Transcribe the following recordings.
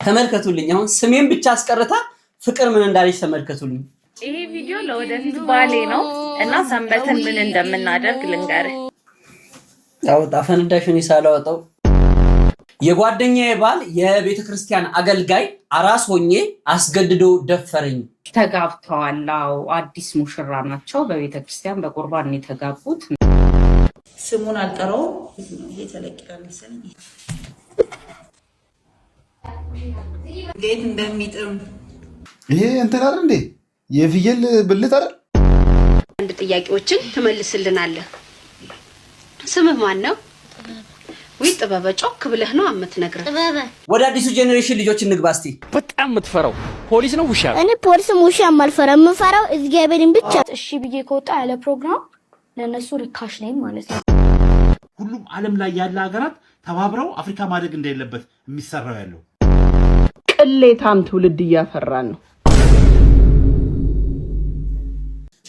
ተመልከቱልኝ። አሁን ስሜን ብቻ አስቀርታ ፍቅር ምን እንዳለች ተመልከቱልኝ። ይሄ ቪዲዮ ለወደፊት ባሌ ነው እና ሰንበትን ምን እንደምናደርግ ልንገርህ። አውጣ ፈንዳሽን ይሳላውጣው። የጓደኛዬ ባል የቤተ ክርስቲያን አገልጋይ አራስ ሆኜ አስገድዶ ደፈረኝ። ተጋብተዋል። አዲስ ሙሽራ ናቸው። በቤተ ክርስቲያን በቁርባን የተጋቡት። ስሙን አልጠራው እየተለቀቀ መሰለኝ። እንዴት እንደሚጥም ይሄ እንትን አይደል እንዴ? የፍየል ብልት አይደል? አንድ ጥያቄዎችን ትመልስልናለህ። ስምህ ማን ነው? ወይ ጥበበ ጮክ ብለህ ነው የምትነግረን? ጥበበ ወደ አዲሱ ጄኔሬሽን ልጆች እንግባ እስቲ። በጣም የምትፈራው ፖሊስ ነው ውሻ? እኔ ፖሊስም ውሻም አልፈራም። የምፈራው እግዚአብሔርን ብቻ። እሺ ብዬ ከወጣ ያለ ፕሮግራም ለነሱ ርካሽ ነኝ ማለት ነው። ሁሉም ዓለም ላይ ያለ ሀገራት ተባብረው አፍሪካ ማደግ እንደሌለበት የሚሰራው ያለው ቅሌታም ትውልድ እያፈራን ነው።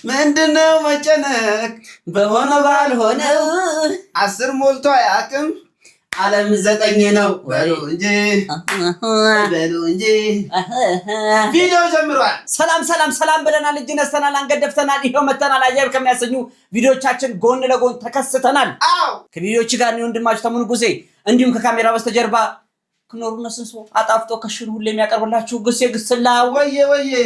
ምንድነው መጨነቅ በሆነ ባልሆነው 10 ሞልቶ አያውቅም። ዓለም 9 ነው በሉ እንጂ ቪዲዮ ጀምሯል። ሰላም ብለናል። እጅ ነስተናል፣ አንገት ደፍተናል። ይሄው መተናል። አያብ ከሚያሰኙ ቪዲዮቻችን ጎን ለጎን ተከስተናል። ከቪዲዮች ጋር ነው ወንድማችሁ ተሙን ጉዜ፣ እንዲሁም ከካሜራ በስተጀርባ ክኖሩ ነስንሶ አጣፍጦ ከሽኑ ሁሌ የሚያቀርብላችሁ ጉሴ ግስላ ወየ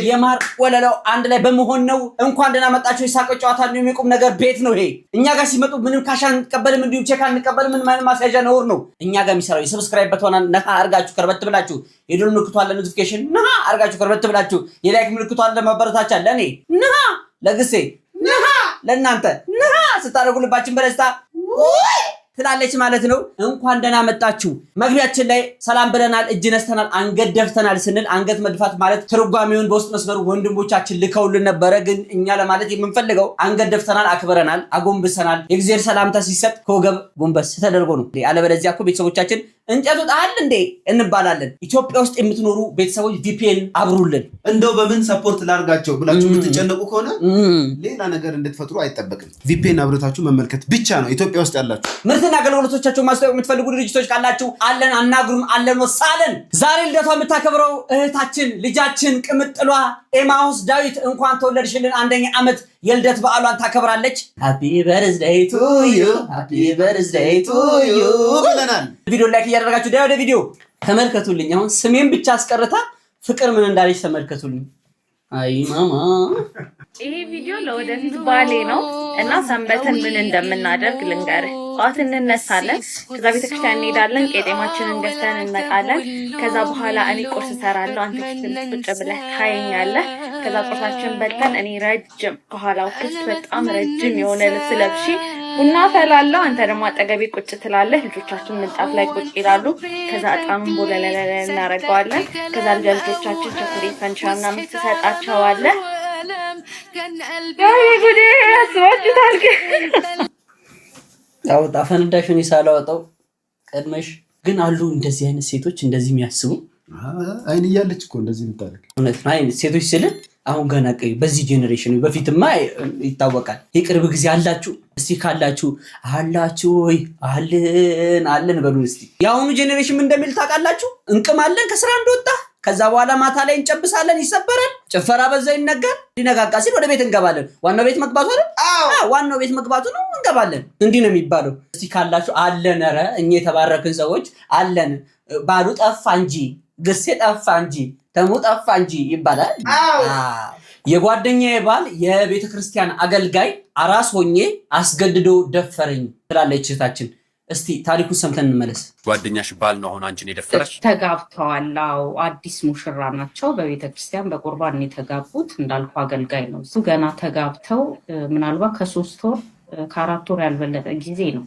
የማር ወለላው አንድ ላይ በመሆን ነው። እንኳን ደህና መጣችሁ። ይሳቅ ጨዋታ ነው፣ የሚቆም ነገር ቤት ነው ይሄ። እኛ ጋር ሲመጡ ምንም ካሽ አንቀበልም፣ እንዲሁም ቼክ አንቀበልም። ምንም አይነት ማስያዣ ነውር ነው። እኛ ጋር የሚሰራው የሰብስክራይብ በተሆነ ነካ አርጋችሁ ከርበት ብላችሁ የደወል ምልክቱ አለ ኖቲፊኬሽን ነካ አርጋችሁ ከርበት ብላችሁ የላይክ ምልክቱ አለ ማበረታቻ ለኔ ነካ ለግሴ ነካ ለእናንተ ነካ ስታደርጉልባችን በደስታ ትላለች ማለት ነው። እንኳን ደህና መጣችሁ። መግቢያችን ላይ ሰላም ብለናል፣ እጅ ነስተናል፣ አንገት ደፍተናል ስንል አንገት መድፋት ማለት ትርጓሜውን በውስጥ መስመሩ ወንድሞቻችን ልከውልን ነበረ። ግን እኛ ለማለት የምንፈልገው አንገት ደፍተናል፣ አክብረናል፣ አጎንብሰናል። የእግዚአብሔር ሰላምታ ሲሰጥ ከወገብ ጎንበስ ተደርጎ ነው። አለበለዚያ እኮ ቤተሰቦቻችን እንጨቱ ጣል እንዴ እንባላለን። ኢትዮጵያ ውስጥ የምትኖሩ ቤተሰቦች ቪፒኤን አብሩልን። እንደው በምን ሰፖርት ላርጋቸው ብላችሁ የምትጨነቁ ከሆነ ሌላ ነገር እንድትፈጥሩ አይጠበቅም። ቪፒኤን አብረታችሁ መመልከት ብቻ ነው። ኢትዮጵያ ውስጥ ያላችሁ ምርትና አገልግሎቶቻቸውን ማስተዋወቅ የምትፈልጉ ድርጅቶች ካላችሁ አለን፣ አናግሩን፣ አለን ወሳለን። ዛሬ ልደቷ የምታከብረው እህታችን ልጃችን ቅምጥሏ ኤማውስ ዳዊት እንኳን ተወለድሽልን 1ኛ ዓመት የልደት በዓሏን ታከብራለች። ሃፒ በርዝዴይ ቱ ዩ ሃፒ በርዝዴይ ቱ ዩ ብለናል። ቪዲዮ ላይክ እያደረጋችሁ ወደ ቪዲዮ ተመልከቱልኝ። አሁን ስሜን ብቻ አስቀርታ ፍቅር ምን እንዳለች ተመልከቱልኝ። አይ ማማ ይሄ ቪዲዮ ለወደፊት ባሌ ነው እና ሰንበትን ምን እንደምናደርግ ልንገርህ። ጠዋት እንነሳለን፣ ከዛ ቤተክርስቲያን እንሄዳለን፣ ቄጤማችንን ገዝተን እንመጣለን። ከዛ በኋላ እኔ ቁርስ እሰራለሁ፣ አንተ ፊት ቁጭ ብለህ ታየኛለህ። ከዛ ቁርሳችን በልተን እኔ ረጅም ከኋላው ክፍት በጣም ረጅም የሆነ ልብስ ለብሼ ቡና ፈላለሁ፣ አንተ ደግሞ አጠገቤ ቁጭ ትላለህ። ልጆቻችን ምንጣፍ ላይ ቁጭ ይላሉ። ከዛ እጣኑን ቦለለለ እናደርገዋለን። ከዛ ልጆቻችን ቸኮሌት ፈንቻ ምናምን ትሰጣቸዋለህ። ጉዴ ያስወጭታል። አውጣ ፈንዳሽን ይሳላውጣው። ቀድመሽ ግን አሉ እንደዚህ አይነት ሴቶች እንደዚህ የሚያስቡ አይን እያለች እኮ እንደዚህ የምታደርግ እውነት ነው። አይነት ሴቶች ስለ አሁን ገና በዚህ ጄኔሬሽን በፊትማ ይታወቃል። የቅርብ ጊዜ አላችሁ እስቲ ካላችሁ አላችሁ ወይ አለን በሉ እስቲ። የአሁኑ ጄኔሬሽን ምን እንደሚል ታውቃላችሁ? እንቅማለን ከስራ እንደወጣ ከዛ በኋላ ማታ ላይ እንጨብሳለን፣ ይሰበራል፣ ጭፈራ በዛ ይነጋል። ሊነጋጋ ሲል ወደ ቤት እንገባለን። ዋናው ቤት መግባቱ አይደል? ዋናው ቤት መግባቱ ነው። እንገባለን። እንዲህ ነው የሚባለው። እስቲ ካላችሁ አለን። ኧረ እኛ የተባረክን ሰዎች አለን። ባሉ ጠፋ እንጂ ግሴ ጠፋ እንጂ ተሙ ጠፋ እንጂ ይባላል። የጓደኛዬ ባል የቤተ ክርስቲያን አገልጋይ አራስ ሆኜ አስገድዶ ደፈረኝ ትላለች እህታችን። እስቲ ታሪኩን ሰምተን እንመለስ። ጓደኛሽ ባል ነው አሁን አንቺን የደፈረሽ? ተጋብተዋል። አዲስ ሙሽራ ናቸው። በቤተ ክርስቲያን በቁርባን የተጋቡት። እንዳልኩ አገልጋይ ነው። እሱ ገና ተጋብተው ምናልባት ከ3 ወር ከ4 ወር ያልበለጠ ጊዜ ነው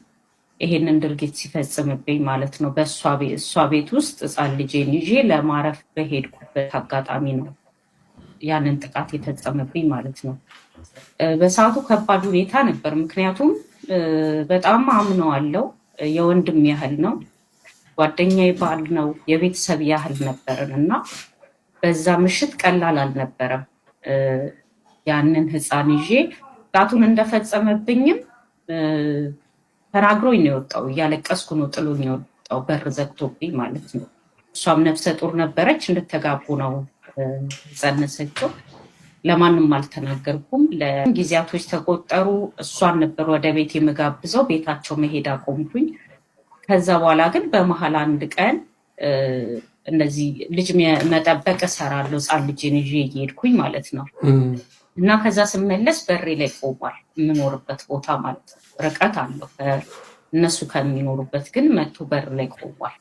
ይሄንን ድርጊት ሲፈጽምብኝ ማለት ነው። እሷ ቤት ውስጥ ሕፃን ልጄን ይዤ ለማረፍ በሄድኩበት አጋጣሚ ነው ያንን ጥቃት የፈጸመብኝ ማለት ነው። በሰዓቱ ከባድ ሁኔታ ነበር። ምክንያቱም በጣም አምነዋለሁ። የወንድም ያህል ነው፣ ጓደኛዬ ባል ነው፣ የቤተሰብ ያህል ነበርን እና በዛ ምሽት ቀላል አልነበረም። ያንን ሕፃን ይዤ ጥቃቱን እንደፈጸመብኝም ተናግሮኝ ነው የወጣው። እያለቀስኩ ነው ጥሎኝ የወጣው፣ በር ዘግቶብኝ ማለት ነው። እሷም ነፍሰ ጡር ነበረች። እንድትጋቡ ነው ጸነሰችው። ለማንም አልተናገርኩም። ለጊዜያቶች ተቆጠሩ። እሷን ነበር ወደ ቤት የምጋብዘው። ቤታቸው መሄድ አቆምኩኝ። ከዛ በኋላ ግን በመሀል አንድ ቀን እነዚህ ልጅ መጠበቅ እሰራለሁ፣ ህፃን ልጅን ይዤ እየሄድኩኝ ማለት ነው። እና ከዛ ስመለስ በሬ ላይ ቆሟል። የምኖርበት ቦታ ማለት ነው። ርቀት አለው እነሱ ከሚኖሩበት፣ ግን መቶ በር ላይ ቆሟል።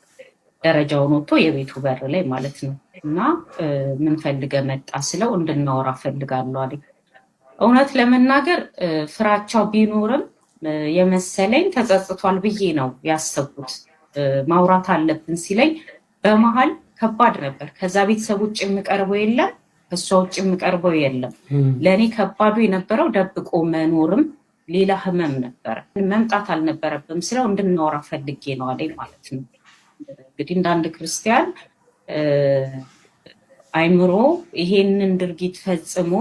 ደረጃውን ወጥቶ የቤቱ በር ላይ ማለት ነው። እና ምን ፈልገህ መጣ ስለው እንድናወራ ፈልጋለሁ አለኝ። እውነት ለመናገር ፍራቻው ቢኖርም የመሰለኝ ተጸጽቷል ብዬ ነው ያሰብኩት። ማውራት አለብን ሲለኝ በመሀል ከባድ ነበር። ከዛ ቤተሰብ ውጭ የምቀርበው የለም፣ ከሷ ውጭ የምቀርበው የለም። ለእኔ ከባዱ የነበረው ደብቆ መኖርም ሌላ ህመም ነበረ። መምጣት አልነበረብም ስለው እንድናወራ ፈልጌ ነው አለኝ ማለት ነው። እንግዲህ እንደ አንድ ክርስቲያን አይምሮ ይሄንን ድርጊት ፈጽሞ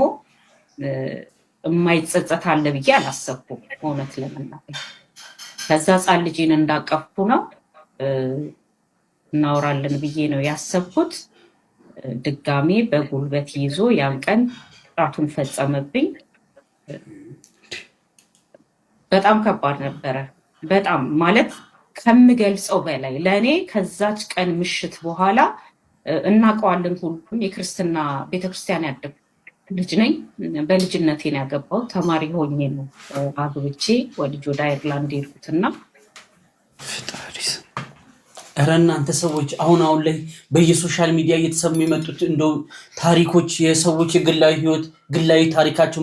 የማይጸጸት አለ ብዬ አላሰብኩም እውነት ለመናገር። ከዛ ህፃን ልጅን እንዳቀፍኩ ነው እናወራለን ብዬ ነው ያሰብኩት። ድጋሜ በጉልበት ይዞ ያን ቀን ጣቱን ፈጸመብኝ። በጣም ከባድ ነበረ። በጣም ማለት ከምገልጸው በላይ ለእኔ ከዛች ቀን ምሽት በኋላ እናውቀዋለን። ሁሉም የክርስትና ቤተክርስቲያን ያደጉ ልጅ ነኝ። በልጅነቴን ያገባው ተማሪ ሆኜ ነው አግብቼ ወልጅ ወደ አይርላንድ ሄድኩትና ኧረ እናንተ ሰዎች አሁን ላይ በየሶሻል ሚዲያ እየተሰሙ የመጡት እንደው ታሪኮች፣ የሰዎች የግላዊ ህይወት ግላዊ ታሪካቸው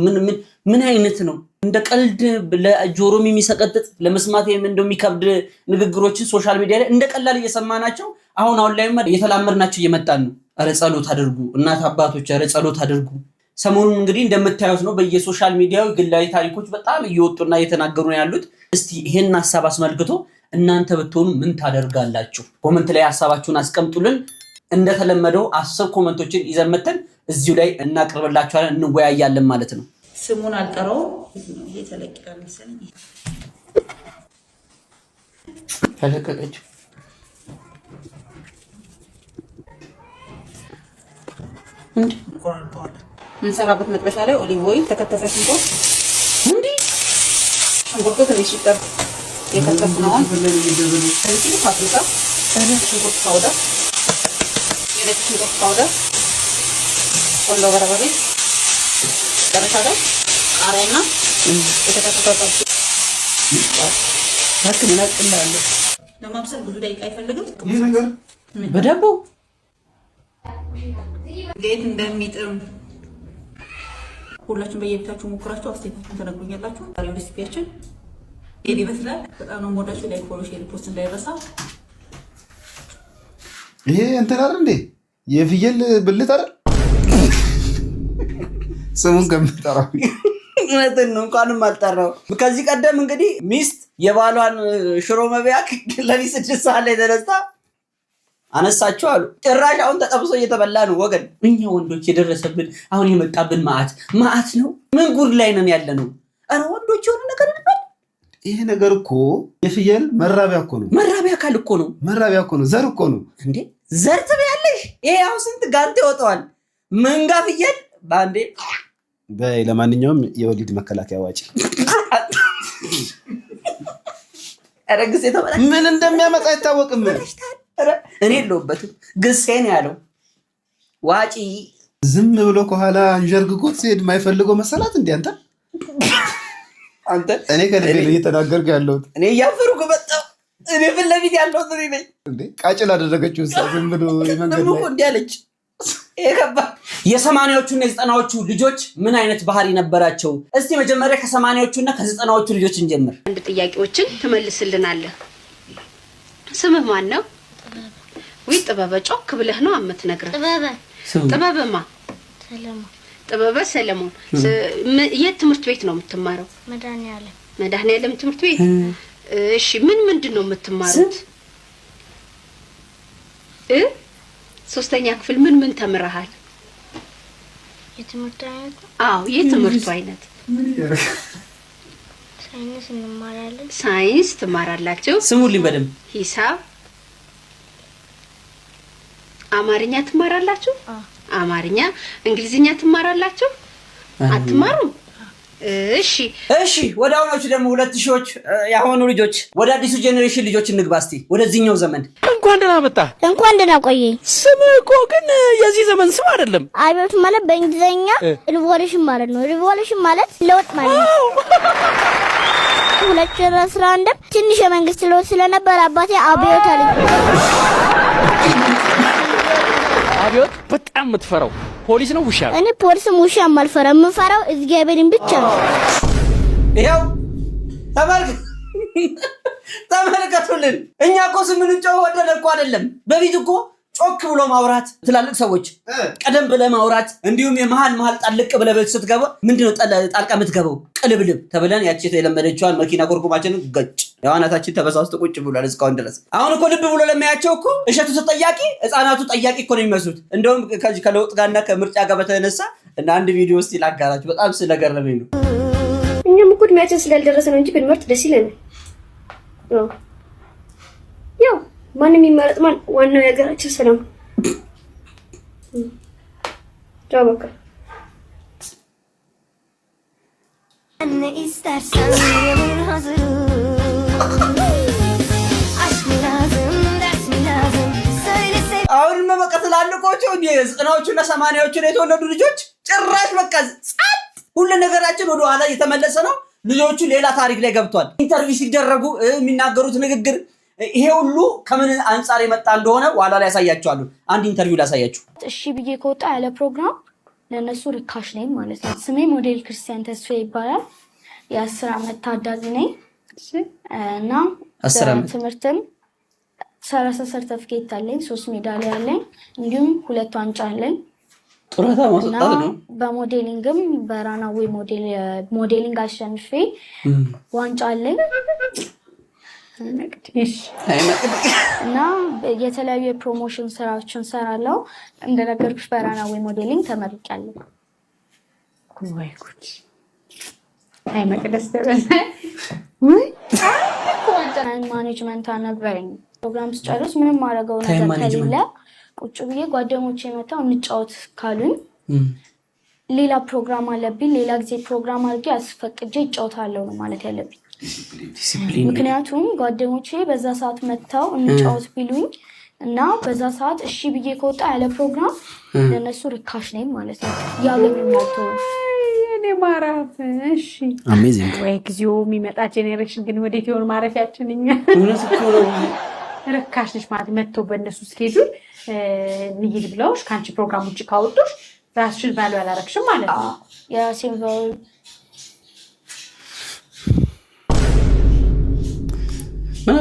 ምን አይነት ነው? እንደ ቀልድ ለጆሮም የሚሰቀጥጥ ለመስማት እንደሚከብድ ንግግሮችን ሶሻል ሚዲያ ላይ እንደ ቀላል እየሰማናቸው አሁን ላይ እየተላመድናቸው እየመጣን ነው። ኧረ ጸሎት አድርጉ እናት አባቶች፣ ኧረ ጸሎት አድርጉ። ሰሞኑን እንግዲህ እንደምታዩት ነው በየሶሻል ሚዲያው ግላዊ ታሪኮች በጣም እየወጡና እየተናገሩ ነው ያሉት። እስቲ ይሄን ሐሳብ አስመልክቶ እናንተ ብትሆኑ ምን ታደርጋላችሁ? ኮሜንት ላይ ሐሳባችሁን አስቀምጡልን። እንደተለመደው 10 ኮሜንቶችን ይዘን መተን እዚሁ ላይ እናቀርብላችኋለን፣ እንወያያለን ማለት ነው። ስሙን አልጠራውም። ይሄ ተለቅቃል መሰለኝ። ተለቀቀች። እንሰራበት መጥበሻ ላይ ኦሊቭ ኦይል፣ ተከተፈ ሽንኩርት ሽንኩርቱ ትንሽ ይጠብ የከተፍነውን ፓፕሪካ፣ ሽንኩርት ፓውደር፣ የነጭ ሽንኩርት ፓውደር፣ ቆንጆ በርበሬ፣ መጨረሻ ላይ ቃሪያና የተከተፈ ለማብሰል ብዙ ደቂቃ አይፈልግም። ይህ ነገር በዳቦ እንዴት እንደሚጥም ሁላችሁም በየቤታችሁ ሞክራችሁ አስተያየታችሁን ተነግሩኛላችሁ። ዛሬ ሬሲፒያችን ይሄን ይመስላል። በጣም ነው የምወዳችሁ። ላይክ፣ ፎሎ፣ ሼር፣ ፖስት እንዳይረሳ። ይሄ እንትን አይደል እንዴ? የፍየል ብልት አይደል? ስሙን ከምጠራው እውነትን ነው እንኳንም አልጠራው። ከዚህ ቀደም እንግዲህ ሚስት የባሏን ሽሮ መብያ ለሊት 6 ሰዓት ላይ ተነስታ አነሳችሁ አሉ። ጭራሽ አሁን ተጠብሶ እየተበላ ነው ወገን። እኛ ወንዶች የደረሰብን አሁን የመጣብን መዓት ነው። ምን ጉድ ላይ ነን ያለ ነው? ኧረ ወንዶች የሆነ ነገር ይባል። ይሄ ነገር እኮ የፍየል መራቢያ እኮ ነው። መራቢያ አካል እኮ ነው። መራቢያ እኮ ነው። ዘር እኮ ነው እንዴ! ዘር ትበያለሽ? ይሄ አሁን ስንት ጋንት ይወጣዋል። መንጋ ፍየል ባንዴ። በይ ለማንኛውም የወሊድ መከላከያ ዋጪ ምን እንደሚያመጣ አይታወቅም። እኔ የለሁበትም። ግሴን ያለው ዋጪ ዝም ብሎ ከኋላ እንጀርግጎት ሲሄድ የማይፈልገው መሰላት እንዴ? አንተ እኔ ከልቤ ነው እየተናገርኩ ያለሁት። እኔ እያፈርኩ በጣም እኔ ፊት ለፊት ያለሁት እኔ ነኝ። ቃጭል አደረገችው ዝም ብሎ መንገድ ላይ እንዲህ አለች። የ80ዎቹና የ90ዎቹ ልጆች ምን አይነት ባህሪ ነበራቸው? እስቲ መጀመሪያ ከ80ዎቹና ከ90ዎቹ ልጆች እንጀምር። አንድ ጥያቄዎችን ትመልስልናለህ። ስምህ ማን ነው? ወይ ጥበበ ጮክ ብለህ ነው የምትነግረን። ጥበበማ ጥበበ ሰለሞን። የት ትምህርት ቤት ነው የምትማረው? መድኃኒዓለም ትምህርት ቤት። እሺ ምንድን ነው የምትማሩት? ሶስተኛ ክፍል ምን ተምረሃል? የትምህርት አይነት? አዎ የትምህርቱ አይነት ሳይንስ እንማራለን። ሳይንስ ትማራላችሁ? ስሙልኝ በደንብ። ሂሳብ፣ አማርኛ ትማራላችሁ? አማርኛ እንግሊዝኛ ትማራላችሁ? አትማሩም? እሺ ወደ አሁኖቹ ደግሞ 2000ዎች ያሆኑ ልጆች ወደ አዲሱ ጄኔሬሽን ልጆች እንግባ እስቲ ወደዚህኛው ዘመን። እንኳን ደህና መጣ። እንኳን ደህና ቆየ። ስም እኮ ግን የዚህ ዘመን ስም አይደለም። አብዮት ማለት በእንግሊዘኛ ሪቮሉሽን ማለት ነው። ሪቮሉሽን ማለት ለውጥ ማለት ነው። 2011 ትንሽ የመንግስት ለውጥ ስለነበር አባቴ አብዮት አለኝ። አብዮት በጣም የምትፈራው ፖሊስ ነው ውሻ? እኔ ፖሊስም ውሻም አልፈራም። የምፈራው እግዚአብሔርን ብቻ ነው። ይኸው ተመልከቱልን። እኛ እኮ ስምንጮህ ወደደ እኮ አይደለም። በፊት እኮ ጮክ ብሎ ማውራት ትላልቅ ሰዎች ቀደም ብለህ ማውራት እንዲሁም የመሃል ጣልቅ ብለህ ስትገባ ምንድነው ጣልቃ የምትገባው ቅልብልብ ተብለን ያቺ የለመደችዋን መኪና ኮርኩማችንን ገጭ የዋናታችን ተበሳስቶ ቁጭ ብሏል እስካሁን ድረስ። አሁን እኮ ልብ ብሎ ለማያቸው እኮ እሸቱ ተጠያቂ ህፃናቱ ጠያቂ እኮ ነው የሚመስሉት። እንደውም ከለውጥ ጋርና ከምርጫ ጋር በተነሳ እና አንድ ቪዲዮ ውስጥ ላጋራችሁ በጣም ስለገረመኝ ነው። እኛም እኮ እድሜያችን ስላልደረሰ ነው እንጂ ብንመርጥ ደስ ይለናል። ያው ማንም ይመረጥ ማን ዋናው የሀገራችን ሰላም ጃበካ እኔ ኢስተርሰን የምን ሀዘሩ አሁን መመቀት ላልቆቹ የዘጠናዎቹና 80ዎቹ የተወለዱ ልጆች ጭራሽ በቃ ጻት ሁሉ ነገራችን ወደ ኋላ እየተመለሰ ነው። ልጆቹ ሌላ ታሪክ ላይ ገብቷል። ኢንተርቪው ሲደረጉ የሚናገሩት ንግግር ይሄ ሁሉ ከምን አንፃር የመጣ እንደሆነ ኋላ ላይ ያሳያቸዋለሁ። አንድ ኢንተርቪው ላሳያችሁ። እሺ ብዬ ከወጣ ያለ ፕሮግራም ለነሱ ርካሽ ነኝ ማለት ነው። ስሜ ሞዴል ክርስቲያን ተስፋዬ ይባላል። የ10 ዓመት ታዳጊ ነኝ እና ትምህርትም 30 ሰርተፊኬት አለኝ፣ 3 ሜዳሊያ አለኝ፣ እንዲሁም 2 ዋንጫ አለኝ። ጡረታ ማስወጣት ነው። በሞዴሊንግም በራናዌ ሞዴሊንግ አሸንፌ ዋንጫ አለኝ እና የተለያዩ የፕሮሞሽን ስራዎችን ሰራለሁ። እንደነገርኩሽ በራናዌ ሞዴሊንግ ተመርቄያለሁ። ወይ ጉድ! አይ መቅደስ ተበለ ወይ ማኔጅመንት ነበረኝ። ፕሮግራም ስጨርስ ምንም ማድረገው ነገር ከሌለ ቁጭ ብዬ ጓደኞቼ መጣው እንጫወት ካሉኝ ሌላ ፕሮግራም አለብኝ ሌላ ጊዜ ፕሮግራም አድርጌ አስፈቅጄ እጫወታለሁ ነው ማለት ያለብኝ። ምክንያቱም ጓደኞቼ በዛ ሰዓት መጣው እንጫወት ቢሉኝ እና በዛ ሰዓት እሺ ብዬ ከወጣ ያለ ፕሮግራም ለነሱ ርካሽ ነኝ ማለት ነው። ያገኙኛል ተው እኔ ማራፍ እሺ አሜዚንግ ወይ ግዚኦ የሚመጣ ጄኔሬሽን ግን ወዴት ይሆን ማረፊያችን? እኛ እውነት እኮ ነው ርካሽ ነሽ ማለት መጥቶ በእነሱ ስኬጁል ንይል ብለውሽ ካንቺ ፕሮግራም ውጪ ካወጡሽ ራስሽን ባሉ ያላረክሽም ማለት ነው። የራሴን ቫሉ ምን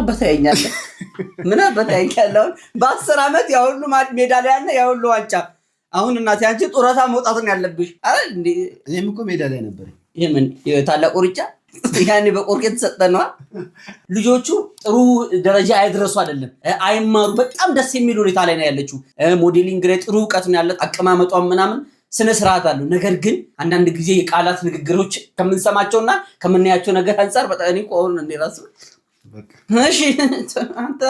አባታኛለህ በ10 ዓመት ያ ሁሉ ሜዳሊያና ያ ሁሉ ዋንጫ አሁን እናቴ አንቺ ጡረታ መውጣትን ያለብሽ አይደል እንዴ? እኔም እኮ ሜዳሊያ ነበር። የምን የታላቁ ሩጫ ያኔ በቆርቄ ተሰጠና ልጆቹ ጥሩ ደረጃ አይድረሱ አይደለም አይማሩ። በጣም ደስ የሚል ሁኔታ ላይ ነው ያለችው። ሞዴሊንግ ላይ ጥሩ ዕውቀት ነው ያላት። አቀማመጧም ምናምን ስነ ስርዓት አለው። ነገር ግን አንዳንድ ጊዜ የቃላት ንግግሮች ከምንሰማቸውና ከምናያቸው ነገር አንፃር በጣም እኔ ቆን እንደራስ እሺ አንተ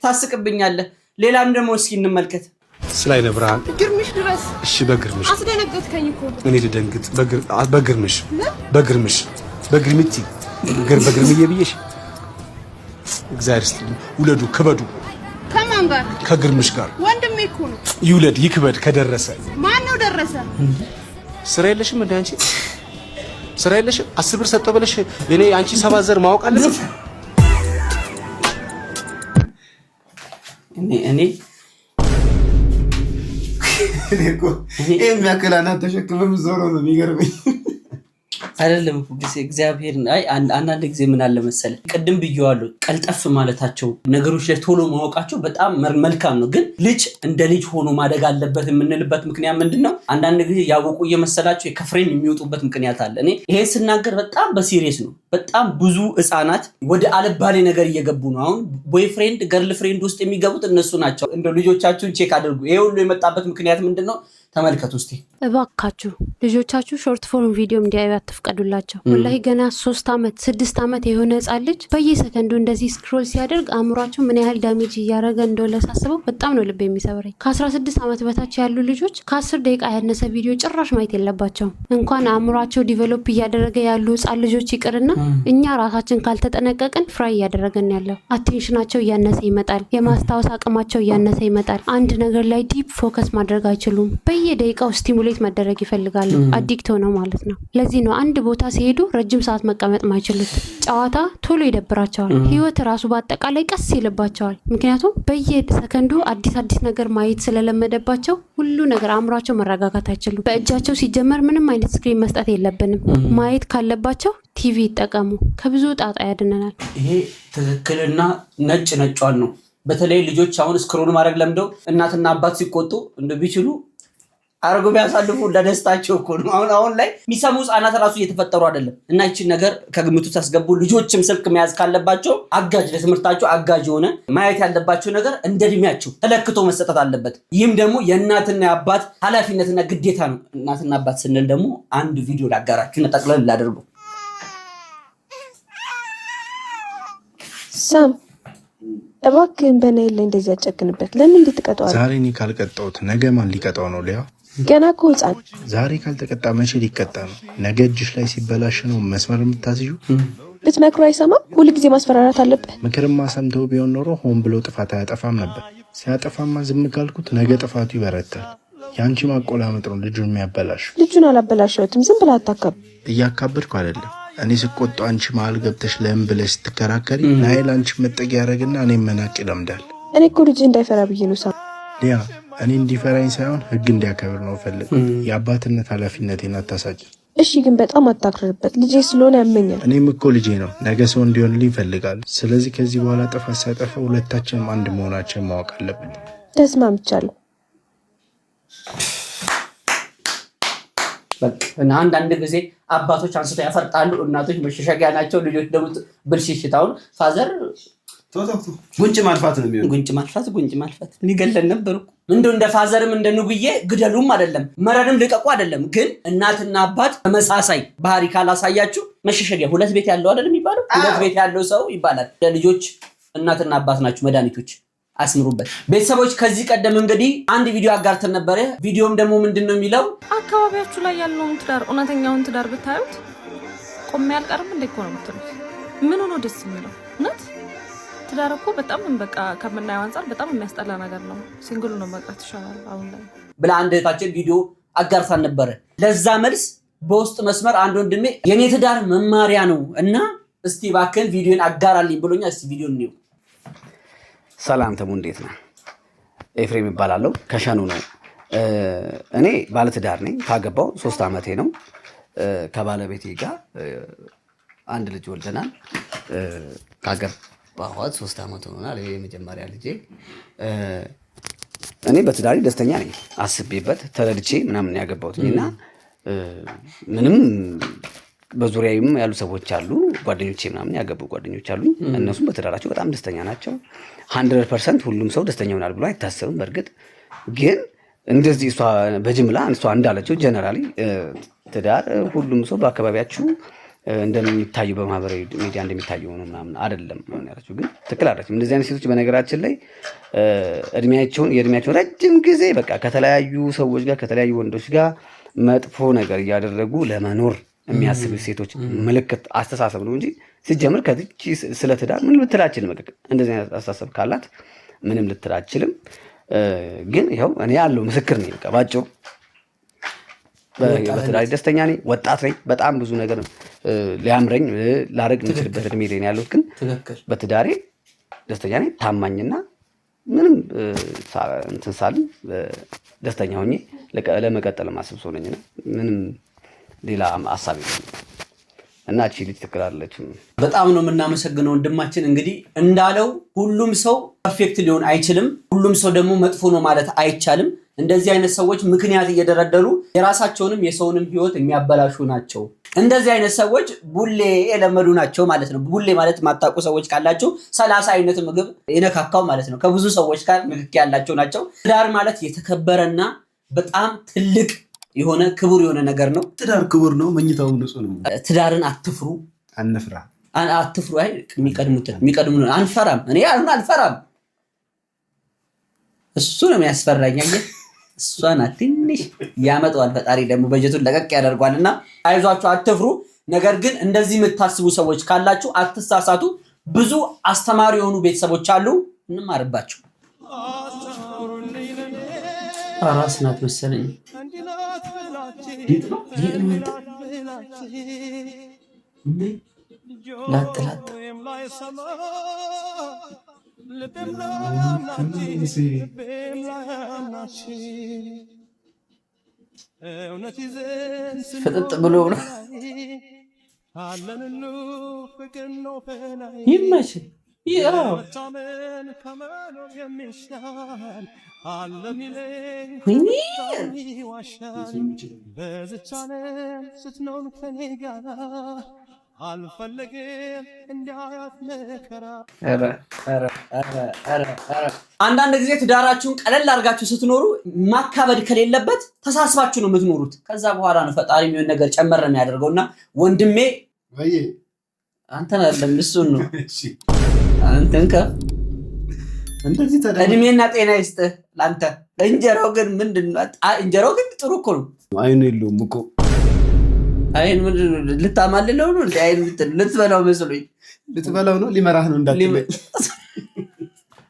ታስቅብኛለህ። ሌላም ደግሞ እስኪ እንመልከት። ስላይነ ብርሃን ግርምሽ ድረስ እሺ በግርምሽ አስደነገጥከኝ እኮ እኔ ልደንግጥ በግርምሽ በግርምቲ በግርምዬ ብዬሽ እግዚአብሔር ይስጥልኝ። ውለዱ ክበዱ። ከማን ጋር? ከግርምሽ ጋር ወንድሜ እኮ ነው። ይውለድ ይክበድ። ከደረሰ ማን ነው ደረሰ? ስራ የለሽም እንደ አንቺ ስራ የለሽም? 10 ብር ሰጠው ብለሽ እኔ አንቺ 7 ዘር ማወቅ አለብሽ። እኔ እኮ የሚያከላና ተሸክመም ዞሮ ነው የሚገርመኝ። አይደለም ጊዜ እግዚአብሔር አይ አንዳንድ ጊዜ ምን አለ መሰለ ቅድም ብየዋለሁ ቀልጠፍ ማለታቸው ነገሮች ላይ ቶሎ ማወቃቸው በጣም መልካም ነው። ግን ልጅ እንደ ልጅ ሆኖ ማደግ አለበት የምንልበት ምክንያት ምንድነው? አንዳንድ ጊዜ ያወቁ እየመሰላቸው ከፍሬም የሚወጡበት ምክንያት አለ። እኔ ይሄን ስናገር በጣም በሲሪየስ ነው። በጣም ብዙ ህፃናት ወደ አልባሌ ነገር እየገቡ ነው። አሁን ቦይፍሬንድ ገርል ፍሬንድ ውስጥ የሚገቡት እነሱ ናቸው። እንደ ልጆቻችሁን ቼክ አድርጉ። ይሄ ሁሉ የመጣበት ምክንያት ምንድነው? ተመልከቱ እስቲ። እባካችሁ ልጆቻችሁ ሾርት ፎርም ቪዲዮ እንዲያዩ አትፍቀዱላቸው። ወላሂ ገና 3 ዓመት 6 ዓመት የሆነ ህጻን ልጅ በየሰከንዱ እንደዚህ ስክሮል ሲያደርግ አእምሯቸው ምን ያህል ዳሜጅ እያደረገ እንደሆነ ሳስበው በጣም ነው ልብ የሚሰብረኝ። ከ16 ዓመት በታች ያሉ ልጆች ከ10 ደቂቃ ያነሰ ቪዲዮ ጭራሽ ማየት የለባቸውም። እንኳን አእምሯቸው ዲቨሎፕ እያደረገ ያሉ ህጻን ልጆች ይቅርና እኛ ራሳችን ካልተጠነቀቅን ፍራይ እያደረገን ያለው አቴንሽናቸው እያነሰ ይመጣል። የማስታወስ አቅማቸው እያነሰ ይመጣል። አንድ ነገር ላይ ዲፕ ፎከስ ማድረግ አይችሉም። በየደቂቃው ስቲሙሌት መደረግ ይፈልጋሉ። አዲክት ሆነው ማለት ነው። ለዚህ ነው አንድ ቦታ ሲሄዱ ረጅም ሰዓት መቀመጥ ማይችሉት። ጨዋታ ቶሎ ይደብራቸዋል። ህይወት ራሱ በአጠቃላይ ቀስ ይልባቸዋል። ምክንያቱም በየሰከንዱ አዲስ ነገር ማየት ስለለመደባቸው ሁሉ ነገር አእምሯቸው መረጋጋት አይችሉም። በእጃቸው ሲጀመር ምንም አይነት ስክሪን መስጠት የለብንም። ማየት ካለባቸው ቲቪ ይጠቀሙ። ከብዙ ጣጣ ያድነናል። ይሄ ትክክልና ነጯን ነው። በተለይ ልጆች አሁን ስክሮል ማድረግ ለምደው እናትና አባት ሲቆጡ እንደ ቢችሉ አርጎ ቢያሳልፉ ለደስታቸው እኮ ነው። አሁን ላይ የሚሰሙ ህጻናት ራሱ እየተፈጠሩ አይደለም። እና ይህችን ነገር ከግምቱ ታስገቡ። ልጆችም ስልክ መያዝ ካለባቸው አጋዥ ለትምህርታቸው አጋዥ የሆነ ማየት ያለባቸው ነገር እንደ እድሜያቸው ተለክቶ መሰጠት አለበት። ይህም ደግሞ የእናትና የአባት ኃላፊነትና ግዴታ ነው። እናትና አባት ስንል ደግሞ አንድ ቪዲዮ ላጋራችሁ ጠቅለል ላደርጉ። ሳም እባክህን በናይል ላይ እንደዚህ ያጨክንበት ለምን እንድትቀጣው? ዛሬ እኔ ካልቀጣሁት ነገ ማን ሊቀጣው ነው? ሊያ ገና እኮ ህፃን። ዛሬ ካልተቀጣ መቼ ሊቀጣ ነው? ነገ እጅሽ ላይ ሲበላሽ ነው መስመር የምታስዩ። ብትመክሩ አይሰማም። ሁሉ ጊዜ ማስፈራራት አለበት። ምክርማ ሰምተው ቢሆን ኖሮ ሆን ብሎ ጥፋት አያጠፋም ነበር። ሲያጠፋማ ዝም ካልኩት ነገ ጥፋቱ ይበረታል። ያንቺ ማቆላመጥ ነው ልጁን የሚያበላሽ። ልጁን አላበላሸሁትም። ዝም ብለህ አታካብ። እያካበድኩ አይደለም። እኔ ስቆጣ አንቺ መሀል ገብተሽ ለምን ብለሽ ስትከራከሪ ናይል አንቺ መጠጊያ ያደረግና እኔ መናቅ ይለምዳል። እኔ እኮ ልጅ እንዳይፈራ ብዬ ነው ሳም። ሊያ እኔ እንዲፈራኝ ሳይሆን ህግ እንዲያከብር ነው ፈልግ። የአባትነት ኃላፊነቴን አታሳጭ። እሺ ግን በጣም አታክርርበት። ልጄ ስለሆነ ያመኛል። እኔም እኮ ልጄ ነው። ነገ ሰው እንዲሆንልኝ ይፈልጋል። ስለዚህ ከዚህ በኋላ ጥፋት ሳይጠፋ ሁለታችንም አንድ መሆናችን ማወቅ አለብን። ተስማምቻለሁ። አንዳንድ ጊዜ አባቶች አንስተው ያፈርጣሉ፣ እናቶች መሸሸጊያ ናቸው። ልጆች ደግሞ ብልሽሽታውን ፋዘር ጉንጭ ማልፋት ነው የሚሆነው። ጉንጭ ማልፋት ሊገለን ነበር እኮ። እንደ ፋዘርም እንደ ንጉዬ ግደሉም አይደለም መረንም ልቀቁ አይደለም። ግን እናትና አባት ተመሳሳይ ባህሪ ካላሳያችሁ መሸሸጊያ ሁለት ቤት ያለው አይደል የሚባለው? ሁለት ቤት ያለው ሰው ይባላል። ለልጆች እናትና አባት ናችሁ መድኃኒቶች። አስምሩበት ቤተሰቦች። ከዚህ ቀደም እንግዲህ አንድ ቪዲዮ አጋርተን ነበረ። ቪዲዮም ደግሞ ምንድነው የሚለው አካባቢያችሁ ላይ ያለውን ትዳር እውነተኛውን ትዳር ብታዩት ቆሜ አልቀርም እንደ እኮ ነው የምትሉት። ምን ሆኖ ደስ የሚለው እውነት ትዳር እኮ በጣም በቃ ከምናየው አንጻር በጣም የሚያስጠላ ነገር ነው። ሲንግሉ ነው መቅረት ይሻላል አሁን ላይ ብላ አንድ እህታችን ቪዲዮ አጋርታን ነበረ። ለዛ መልስ በውስጥ መስመር አንድ ወንድሜ የኔ ትዳር መማሪያ ነው እና እስቲ እባክህን ቪዲዮን አጋራልኝ ብሎኛል። እስቲ ቪዲዮ እንየው። ሰላም ተሙ፣ እንዴት ነህ? ኤፍሬም ይባላለሁ፣ ከሸኑ ነው። እኔ ባለትዳር ነኝ። ካገባው 3 ዓመቴ ነው። ከባለቤቴ ጋር አንድ ልጅ ወልደናል። ካገባኋት 3 ዓመት ሆኖናል። የመጀመሪያ ልጄ። እኔ በትዳሪ ደስተኛ ነኝ። አስቤበት ተረድቼ ምናምን ያገባሁትና ምንም በዙሪያዬም ያሉ ሰዎች አሉ፣ ጓደኞቼ ምናምን ያገቡ ጓደኞች አሉ። እነሱም በትዳራቸው በጣም ደስተኛ ናቸው። 100% ሁሉም ሰው ደስተኛ ይሆናል ብሎ አይታሰብም። በእርግጥ ግን እንደዚህ እሷ በጅምላ እሷ እንዳለችው ጀነራሊ ትዳር ሁሉም ሰው በአካባቢያችሁ እንደሚታዩ በማህበራዊ ሚዲያ እንደሚታዩ ነው ምናምን አይደለም ያለችው። ግን ትክክል አይደለም። እንደዚህ አይነት ሴቶች በነገራችን ላይ የእድሜያቸውን ረጅም ጊዜ በቃ ከተለያዩ ሰዎች ጋር ከተለያዩ ወንዶች ጋር መጥፎ ነገር እያደረጉ ለመኖር የሚያስቡ ሴቶች ምልክት አስተሳሰብ ነው እንጂ ሲጀምር ከዚች ስለ ትዳር ምንም ልትል አትችልም። እንደዚህ አይነት አስተሳሰብ ካላት ምንም ልትል አትችልም። ግን ይኸው እኔ ያለው ምስክር ነኝ። በቃ ባጭሩ በትዳሬ ደስተኛ ነኝ። ወጣት ነኝ። በጣም ብዙ ነገር ሊያምረኝ ላረግ የምችልበት እድሜ ላይ ያለሁት፣ ግን በትዳሬ ደስተኛ ነኝ። ታማኝና ምንም እንትን ሳልም ደስተኛ ሆኜ ለመቀጠል ማስብ ሰው ነኝ። ምንም ሌላ ሐሳብ የለም እና እቺ ልጅ ትክክላለች። በጣም ነው የምናመሰግነው ወንድማችን። እንግዲህ እንዳለው ሁሉም ሰው ፐርፌክት ሊሆን አይችልም። ሁሉም ሰው ደግሞ መጥፎ ነው ማለት አይቻልም። እንደዚህ አይነት ሰዎች ምክንያት እየደረደሩ የራሳቸውንም የሰውንም ህይወት የሚያበላሹ ናቸው። እንደዚህ አይነት ሰዎች ቡሌ የለመዱ ናቸው ማለት ነው። ቡሌ ማለት ማጣቁ ሰዎች ካላቸው 30 አይነት ምግብ የነካካው ማለት ነው። ከብዙ ሰዎች ጋር ንክኪ ያላቸው ናቸው። ትዳር ማለት የተከበረና በጣም ትልቅ የሆነ ክቡር የሆነ ነገር ነው። ትዳር ክቡር ነው፣ መኝታው ንጹህ ነው። ትዳርን አትፍሩ፣ አንፍራ፣ አትፍሩ። አይ የሚቀድሙን አንፈራም። እኔ አልፈራም። እሱ ነው የሚያስፈራኝ። እሷን ትንሽ ያመጣዋል ፈጣሪ ደግሞ በጀቱን ለቀቅ ያደርጓልና አይዟችሁ፣ አትፍሩ። ነገር ግን እንደዚህ የምታስቡ ሰዎች ካላችሁ አትሳሳቱ። ብዙ አስተማሪ የሆኑ ቤተሰቦች አሉ፣ እንማርባቸው። አራስ ናት መሰለኝ። ላጥ ፍጥጥ ብሎ ነው። ይመችል። አንዳንድ ጊዜ ትዳራችሁን ቀለል አድርጋችሁ ስትኖሩ ማካበድ ከሌለበት ተሳስባችሁ ነው የምትኖሩት። ከዛ በኋላ ነው ፈጣሪ የሚሆን ነገር ጨመር ነው የሚያደርገውና ወንድሜ አንተን አይደለም እሱን ነው አንተን እንደዚህ እድሜና ጤና ይስጥህ ላንተ። እንጀራው ግን ምንድነው? እንጀራው ግን ጥሩ እኮ ነው። አይኑ የለውም እኮ አይን ምንድነው? ልታማልለው ነው እንዴ? አይን ልትበላው መስሎኝ። ልትበላው ነው ሊመራህ ነው እንዳትለኝ።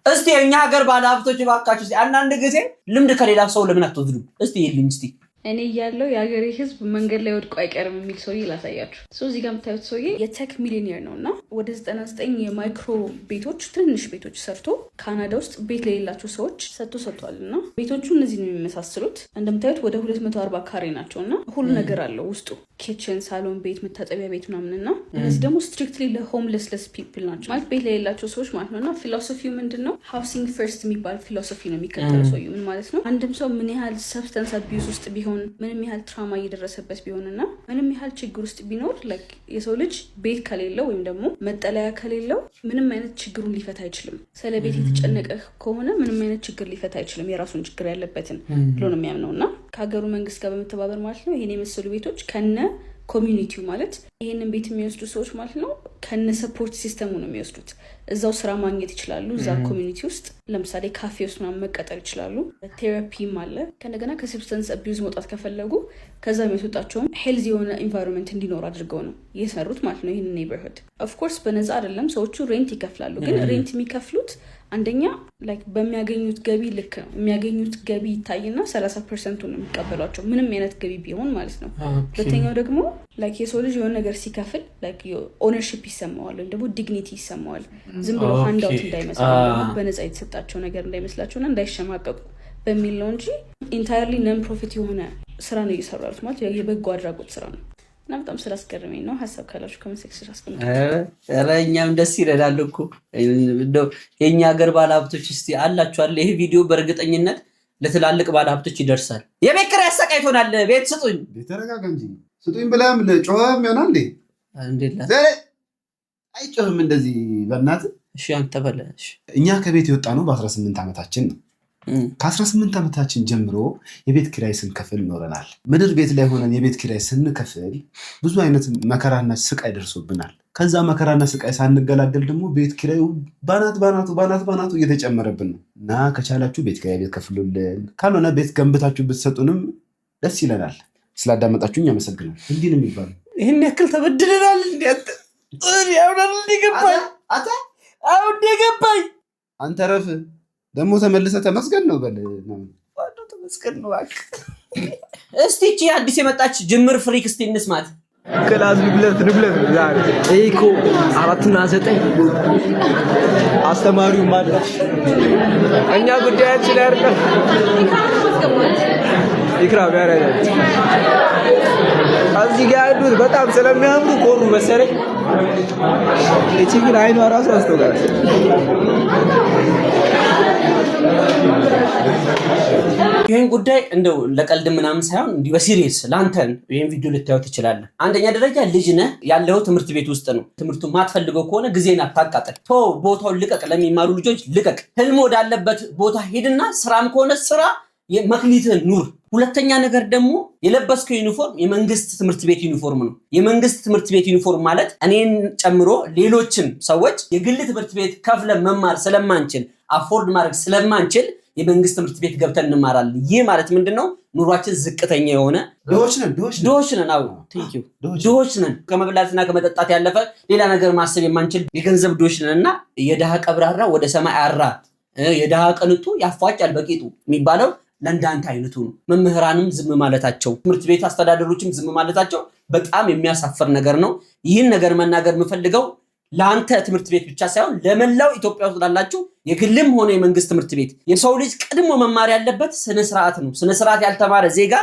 እስቲ የኛ ሀገር ባለሀብቶች እባካችሁ አንዳንድ ጊዜ ልምድ ከሌላ ሰው ለምን አትወስዱም? እስቲ ይልኝ እስቲ እኔ እያለው የሀገሬ ህዝብ መንገድ ላይ ወድቆ አይቀርም የሚል ሰውዬ ላሳያችሁ። እዚህ ጋር የምታዩት ሰውዬ የቴክ ሚሊዮኔር ነው እና ወደ 99 የማይክሮ ቤቶች ትንንሽ ቤቶች ሰርቶ ካናዳ ውስጥ ቤት ለሌላቸው ሰዎች ሰጥቷል። እና ቤቶቹ እነዚህ ነው የሚመሳስሉት። እንደምታዩት ወደ 240 ካሬ ናቸው እና ሁሉ ነገር አለው ውስጡ፣ ኪችን፣ ሳሎን፣ ቤት፣ መታጠቢያ ቤት ምናምን እና እነዚህ ደግሞ ስትሪክትሊ ለሆምለስለስ ፒፕል ናቸው ማለት ቤት ለሌላቸው ሰዎች ማለት ነው። እና ፊሎሶፊው ምንድን ነው? ሃውሲንግ ፈርስት የሚባል ፊሎሶፊ ነው የሚከተለው ሰውዬ። ምን ማለት ነው? አንድም ሰው ምን ያህል ሰብስተንስ አቢዩዝ ውስጥ ቢሆን ምንም ያህል ትራማ እየደረሰበት ቢሆንና ምንም ያህል ችግር ውስጥ ቢኖር የሰው ልጅ ቤት ከሌለው ወይም ደግሞ መጠለያ ከሌለው ምንም አይነት ችግሩን ሊፈታ አይችልም። ስለ ቤት የተጨነቀ ከሆነ ምንም አይነት ችግር ሊፈታ አይችልም፣ የራሱን ችግር ያለበትን ብሎ ነው የሚያምነው። እና ከሀገሩ መንግስት ጋር በመተባበር ማለት ነው ይሄን የመሰሉ ቤቶች ከነ ኮሚኒቲው ማለት ይሄንን ቤት የሚወስዱ ሰዎች ማለት ነው ከነ ሰፖርት ሲስተሙ ነው የሚወስዱት። እዛው ስራ ማግኘት ይችላሉ። እዛ ኮሚኒቲ ውስጥ ለምሳሌ ካፌ ውስጥ ምናምን መቀጠር ይችላሉ። ቴራፒም አለ። ከነገና ከሰብስተንስ አቢዩዝ መውጣት ከፈለጉ ከዛ የሚወጣቸውም ሄልዚ የሆነ ኢንቫይሮንመንት እንዲኖር አድርገው ነው የሰሩት ማለት ነው። ይህን ኔይበርሁድ ኦፍኮርስ በነፃ አይደለም፣ ሰዎቹ ሬንት ይከፍላሉ። ግን ሬንት የሚከፍሉት አንደኛ በሚያገኙት ገቢ ልክ ነው። የሚያገኙት ገቢ ይታይና 30% ነው የሚቀበሏቸው ምንም አይነት ገቢ ቢሆን ማለት ነው። ሁለተኛው ደግሞ የሰው ልጅ የሆነ ነገር ሲከፍል ኦነርሺፕ ይሰማዋል ወይም ደግሞ ዲግኒቲ ይሰማዋል። ዝም ብሎ ሃንዳውት እንዳይመስላቸው በነፃ የተሰጣቸው ነገር እንዳይመስላቸውና እንዳይሸማቀቁ በሚል ነው እንጂ ኢንታየርሊ ነን ፕሮፊት የሆነ ስራ ነው እየሰሩ ያሉት ማለት የበጎ አድራጎት ስራ ነው። እና በጣም ስላስገረመኝ ነው። ሀሳብ ካላችሁ ከመሰክሰስ አስቀምጡ። እኛም ደስ ይለናል እኮ የኛ ሀገር ባለሀብቶች እስቲ አላችኋል። ይሄ ቪዲዮ በእርግጠኝነት ለትላልቅ ባለሀብቶች ይደርሳል። የቤት ኪራይ ያሰቃይቶናል። ቤት ስጡኝ፣ ተረጋጋ እንጂ ስጡኝ ብለህም ጮኸም ይሆናል እንዴ? አይጮህም እንደዚህ በእናትህ። እሺ አንተ በለሽ። እኛ ከቤት የወጣ ነው በ18 ዓመታችን ነው። ከ18 ዓመታችን ጀምሮ የቤት ኪራይ ስንከፍል ኖረናል። ምድር ቤት ላይ ሆነን የቤት ኪራይ ስንከፍል ብዙ አይነት መከራና ስቃይ ደርሶብናል። ከዛ መከራና ስቃይ ሳንገላገል ደግሞ ቤት ኪራዩ ባናቱ እየተጨመረብን ነው። እና ከቻላችሁ ቤት ኪራይ ቤት ከፍሉልን፣ ካልሆነ ቤት ገንብታችሁ ብትሰጡንም ደስ ይለናል። ስላዳመጣችሁኝ አመሰግናለሁ። እንዲህ ነው የሚባለው። ይህን ያክል ተበድለናል። ገባኝ። አንተ ረፍ ደግሞ ተመልሰ ተመስገን ነው በል። ተመስገን ነው። እስቲ እቺ አዲስ የመጣች ጅምር ፍሪክ እስቲ እንስማት። ክላስ ንብለት ዛሬ እኮ 4-9 አስተማሪው ማለት እኛ ጉዳያችን አይደለም። ይክራብ ያረጋል። እዚህ ጋር ያሉት በጣም ስለሚያምሩ ቆሩ መሰለኝ። እቺ ግን አይኗ ራሱ አስተውላል። ይህን ጉዳይ እንደው ለቀልድ ምናምን ሳይሆን እንዲህ በሲሪየስ ለአንተን ይህን ቪዲዮ ልታየው ትችላለህ። አንደኛ ደረጃ ልጅ ነህ፣ ያለው ትምህርት ቤት ውስጥ ነው። ትምህርቱ ማትፈልገው ከሆነ ጊዜን አታቃጥል። ቦታውን ልቀቅ፣ ለሚማሩ ልጆች ልቀቅ። ህልም ወዳለበት ቦታ ሂድና ስራም ከሆነ ስራ፣ መክሊትህን ኑር። ሁለተኛ ነገር ደግሞ የለበስከው ዩኒፎርም የመንግስት ትምህርት ቤት ዩኒፎርም ነው። የመንግስት ትምህርት ቤት ዩኒፎርም ማለት እኔን ጨምሮ ሌሎችን ሰዎች የግል ትምህርት ቤት ከፍለ መማር ስለማንችል አፎርድ ማድረግ ስለማንችል የመንግስት ትምህርት ቤት ገብተን እንማራለን። ይህ ማለት ምንድነው? ኑሯችን ዝቅተኛ የሆነ ድሆች ነን። አዎ ቴንክ ዩ ድሆች ነን። ከመብላትና ከመጠጣት ያለፈ ሌላ ነገር ማሰብ የማንችል የገንዘብ ድሆች ነንና የደሃ ቀብራራ ወደ ሰማይ አራ የደሃ ቅንጡ ያፏጫል በቂጡ የሚባለው ለእንዳንተ አይነቱ ነው። መምህራንም ዝም ማለታቸው፣ ትምህርት ቤት አስተዳደሮችም ዝም ማለታቸው በጣም የሚያሳፍር ነገር ነው። ይህን ነገር መናገር የምፈልገው ለአንተ ትምህርት ቤት ብቻ ሳይሆን ለመላው ኢትዮጵያ ውስጥ ላላችሁ የግልም ሆነ የመንግስት ትምህርት ቤት የሰው ልጅ ቀድሞ መማር ያለበት ስነ ስርዓት ነው። ስነ ስርዓት ያልተማረ ዜጋ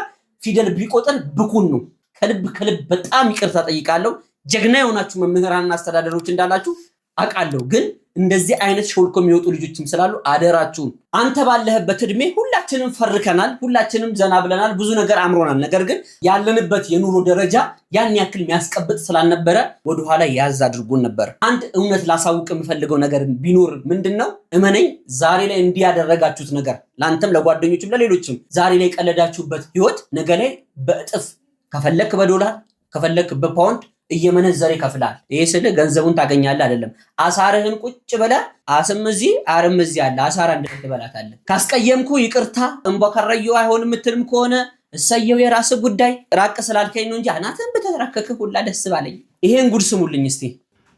ፊደል ቢቆጥር ብኩን ነው። ከልብ በጣም ይቅርታ ጠይቃለሁ። ጀግና የሆናችሁ መምህራንና አስተዳደሮች እንዳላችሁ አውቃለሁ። ግን እንደዚህ አይነት ሾልኮ የሚወጡ ልጆችም ስላሉ አደራችሁን። አንተ ባለህበት እድሜ ሁላችንም ፈርከናል፣ ሁላችንም ዘና ብለናል፣ ብዙ ነገር አምሮናል። ነገር ግን ያለንበት የኑሮ ደረጃ ያን ያክል የሚያስቀብጥ ስላልነበረ ወደኋላ ያዝ አድርጎን ነበር። አንድ እውነት ላሳውቅ የምፈልገው ነገር ቢኖር ምንድነው? እመነኝ፣ ዛሬ ላይ እንዲያደረጋችሁት ነገር ለአንተም ለጓደኞችም ለሌሎችም ዛሬ ላይ ቀለዳችሁበት ህይወት ነገ ላይ በእጥፍ ከፈለክ በዶላር ከፈለክ በፓውንድ እየመነዘረ ይከፍላል። ይሄ ስለ ገንዘቡን ታገኛለህ አይደለም። አሳርህን ቁጭ በለ አስም እዚህ አርም እዚህ አለ አሳራ እንደተበላታለህ። ካስቀየምኩ ይቅርታ እንቦከረዩ አይሆን የምትልም ከሆነ እሰየው የራስ ጉዳይ። ራቅ ስላልከኝ ነው እንጂ አናተን በተራከከ ሁላ ደስ ባለኝ። ይሄን ጉድ ስሙልኝ እስቲ።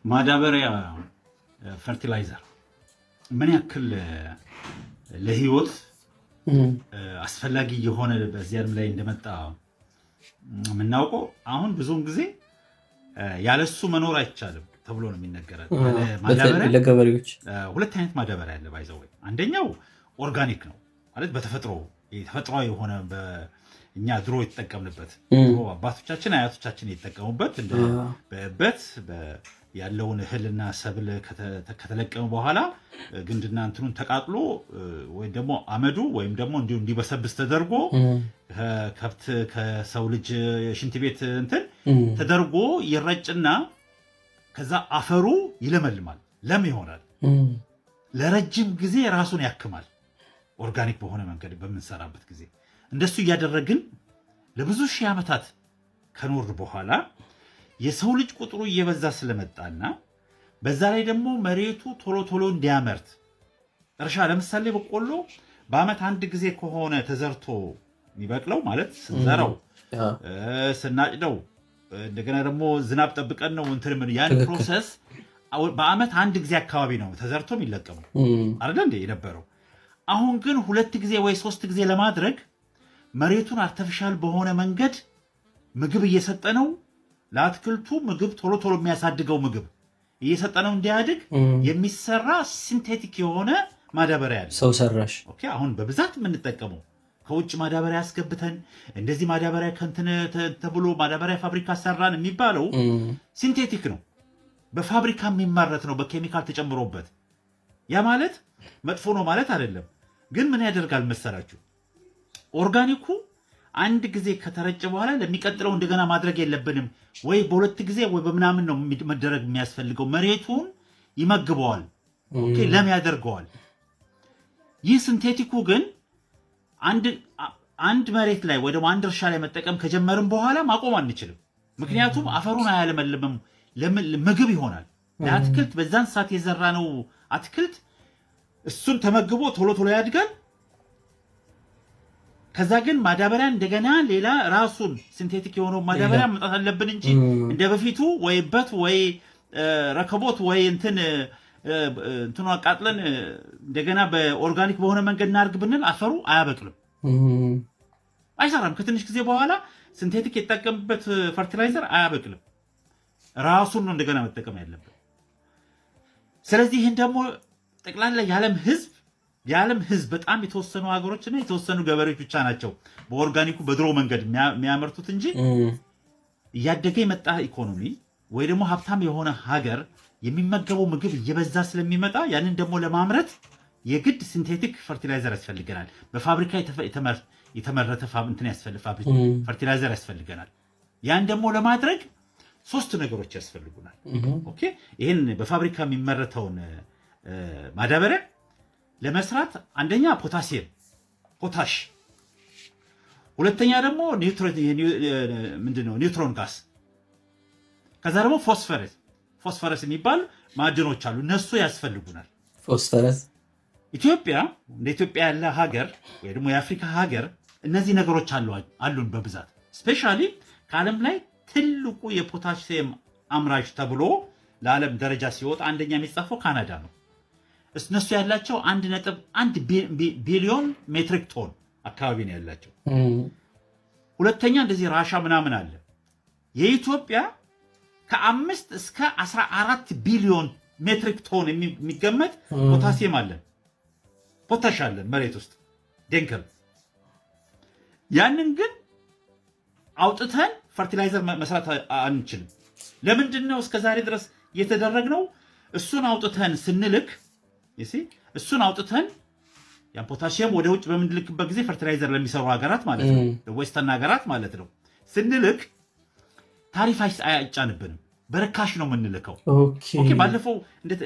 ማዳበሪያ ፈርቲላይዘር ምን ያክል ለህይወት አስፈላጊ የሆነ በዚህ ዓለም ላይ እንደመጣ የምናውቀው አሁን ብዙውን ጊዜ ያለሱ መኖር አይቻልም ተብሎ ነው የሚነገረው። ማዳበሪያ ለገበሬዎች ሁለት አይነት ማዳበሪያ አለ ባይዘው። አንደኛው ኦርጋኒክ ነው ማለት በተፈጥሮ የሆነ በእኛ ድሮ የተጠቀምንበት ድሮ አባቶቻችን አያቶቻችን የተጠቀሙበት እንደ በበት ያለውን እህልና ሰብል ከተለቀሙ በኋላ ግንድና እንትኑን ተቃጥሎ ወይ ደግሞ አመዱ ወይም ደግሞ እንዲበሰብስ ተደርጎ ከከብት ከሰው ልጅ የሽንት ቤት እንትን ተደርጎ ይረጭና ከዛ አፈሩ ይለመልማል፣ ለም ይሆናል፣ ለረጅም ጊዜ ራሱን ያክማል። ኦርጋኒክ በሆነ መንገድ በምንሰራበት ጊዜ እንደሱ እያደረግን ለብዙ ሺህ ዓመታት ከኖር በኋላ የሰው ልጅ ቁጥሩ እየበዛ ስለመጣና በዛ ላይ ደግሞ መሬቱ ቶሎ ቶሎ እንዲያመርት እርሻ ለምሳሌ በቆሎ በአመት አንድ ጊዜ ከሆነ ተዘርቶ የሚበቅለው ማለት ስንዘራው ስናጭደው እንደገና ደግሞ ዝናብ ጠብቀን ነው እንትን ምን ያን ፕሮሰስ በአመት አንድ ጊዜ አካባቢ ነው ተዘርቶ የሚለቀመው አይደል እንዴ የነበረው። አሁን ግን ሁለት ጊዜ ወይ ሶስት ጊዜ ለማድረግ መሬቱን አርቲፊሻል በሆነ መንገድ ምግብ እየሰጠ ነው። ለአትክልቱ ምግብ ቶሎ ቶሎ የሚያሳድገው ምግብ እየሰጠነው እንዲያድግ የሚሰራ ሲንቴቲክ የሆነ ማዳበሪያ አለ፣ ሰው ሰራሽ። ኦኬ አሁን በብዛት የምንጠቀመው ከውጭ ማዳበሪያ ያስገብተን እንደዚህ ማዳበሪያ ከንተነ ተብሎ ማዳበሪያ ፋብሪካ ሰራን የሚባለው ሲንቴቲክ ነው፣ በፋብሪካ የሚመረት ነው፣ በኬሚካል ተጨምሮበት። ያ ማለት መጥፎ ነው ማለት አይደለም። ግን ምን ያደርጋል መሰላችሁ? ኦርጋኒኩ አንድ ጊዜ ከተረጨ በኋላ ለሚቀጥለው እንደገና ማድረግ የለብንም ወይ በሁለት ጊዜ ወይ በምናምን ነው መደረግ የሚያስፈልገው። መሬቱን ይመግበዋል፣ ኦኬ ለም ያደርገዋል። ይህ ሲንቴቲኩ ግን አንድ መሬት ላይ ወይ ደግሞ አንድ እርሻ ላይ መጠቀም ከጀመርን በኋላ ማቆም አንችልም። ምክንያቱም አፈሩን አያለመልምም፣ ምግብ ይሆናል ለአትክልት። በዛን ሰዓት የዘራነው አትክልት እሱን ተመግቦ ቶሎ ቶሎ ያድጋል። ከዛ ግን ማዳበሪያ እንደገና ሌላ ራሱን ሲንቴቲክ የሆነው ማዳበሪያ መጣት አለብን እንጂ እንደ በፊቱ ወይ በት ወይ ረከቦት ወይ እንትኑ አቃጥለን እንደገና በኦርጋኒክ በሆነ መንገድ እናርግ ብንል አፈሩ አያበቅልም፣ አይሰራም። ከትንሽ ጊዜ በኋላ ሲንቴቲክ የተጠቀምበት ፈርቲላይዘር አያበቅልም። ራሱን ነው እንደገና መጠቀም ያለብን። ስለዚህ ይህን ደግሞ ጠቅላላ የዓለም ህዝብ በጣም የተወሰኑ ሀገሮችና የተወሰኑ ገበሬዎች ብቻ ናቸው በኦርጋኒኩ በድሮ መንገድ የሚያመርቱት እንጂ እያደገ የመጣ ኢኮኖሚ ወይ ደግሞ ሀብታም የሆነ ሀገር የሚመገበው ምግብ እየበዛ ስለሚመጣ ያንን ደግሞ ለማምረት የግድ ሲንቴቲክ ፈርቲላይዘር ያስፈልገናል። በፋብሪካ የተመረተ ፈርቲላይዘር ያስፈልገናል። ያን ደግሞ ለማድረግ ሶስት ነገሮች ያስፈልጉናል። ኦኬ ይሄን በፋብሪካ የሚመረተውን ማዳበሪያ ለመስራት አንደኛ ፖታሽ፣ ሁለተኛ ደግሞ ምንድነው ኒውትሮን ጋስ፣ ከዛ ደግሞ ፎስፈረስ የሚባል ማዕድኖች አሉ። እነሱ ያስፈልጉናል። ፎስፈረስ ኢትዮጵያ እንደ ኢትዮጵያ ያለ ሀገር ወይ ደግሞ የአፍሪካ ሀገር እነዚህ ነገሮች አሉን በብዛት። ስፔሻሊ ከዓለም ላይ ትልቁ የፖታሲየም አምራች ተብሎ ለዓለም ደረጃ ሲወጣ አንደኛ የሚጻፈው ካናዳ ነው። እነሱ ያላቸው 1.1 ቢሊዮን ሜትሪክ ቶን አካባቢ ነው ያላቸው። ሁለተኛ እንደዚህ ራሻ ምናምን አለ። የኢትዮጵያ ከ5 እስከ 14 ቢሊዮን ሜትሪክ ቶን የሚገመት ፖታሲየም አለን፣ ፖታሽ አለን መሬት ውስጥ ደንከር። ያንን ግን አውጥተን ፈርቲላይዘር መስራት አንችልም። ለምንድን ነው እስከዛሬ ድረስ የተደረግነው? እሱን አውጥተን ስንልክ እሱን አውጥተን ያን ፖታሺየም ወደ ውጭ በምንልክበት ጊዜ ፈርቲላይዘር ለሚሰሩ ሀገራት ማለት ነው፣ ለዌስተርን ሀገራት ማለት ነው፣ ስንልክ ታሪፍ አይጫንብንም፣ በርካሽ ነው የምንልከው። ኦኬ ባለፈው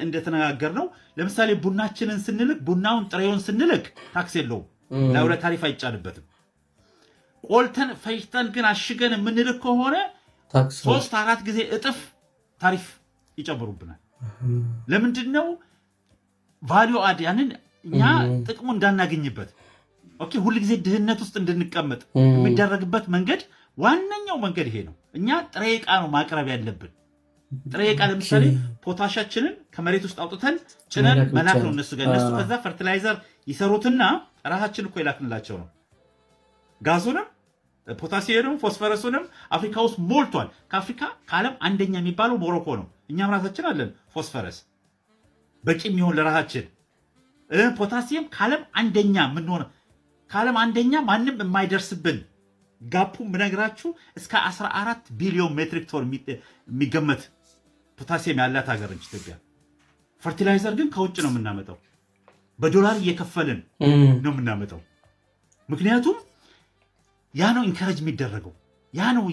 እንደተነጋገርነው ለምሳሌ ቡናችንን ስንልክ ቡናውን ጥሬውን ስንልክ ታክስ የለውም፣ ለውለ ታሪፍ አይጫንበትም። ቆልተን ፈይተን ግን አሽገን የምንልክ ከሆነ 3-4 ጊዜ እጥፍ ታሪፍ ይጨምሩብናል። ለምንድን ነው? ቫልዩ አድ ያንን እኛ ጥቅሙ እንዳናገኝበት። ኦኬ ሁሉ ጊዜ ድህነት ውስጥ እንድንቀመጥ የሚደረግበት መንገድ ዋነኛው መንገድ ይሄ ነው። እኛ ጥሬ ዕቃ ነው ማቅረብ ያለብን። ጥሬ ዕቃ ለምሳሌ ፖታሻችንን ከመሬት ውስጥ አውጥተን ጭነን መላክ ነው እነሱ ጋር። እነሱ ከዛ ፈርቲላይዘር ይሰሩትና ራሳችን እኮ ይላክንላቸው ነው። ጋዙንም ፖታሲየምንም ፎስፈረሱንም አፍሪካ ውስጥ ሞልቷል። ከአፍሪካ ከዓለም አንደኛ የሚባለው ሞሮኮ ነው። እኛም ራሳችን አለን ፎስፈረስ በቂ የሚሆን ለራሳችን። ፖታሲየም ከዓለም አንደኛ የምንሆነ ከዓለም አንደኛ ማንም የማይደርስብን ጋፑ ብነግራችሁ እስከ 14 ቢሊዮን ሜትሪክ ቶን የሚገመት ፖታሲየም ያላት ሀገር ነች ኢትዮጵያ። ፈርቲላይዘር ግን ከውጭ ነው የምናመጣው፣ በዶላር እየከፈልን ነው የምናመጣው። ምክንያቱም ያ ነው ኢንከረጅ የሚደረገው። ያ ነው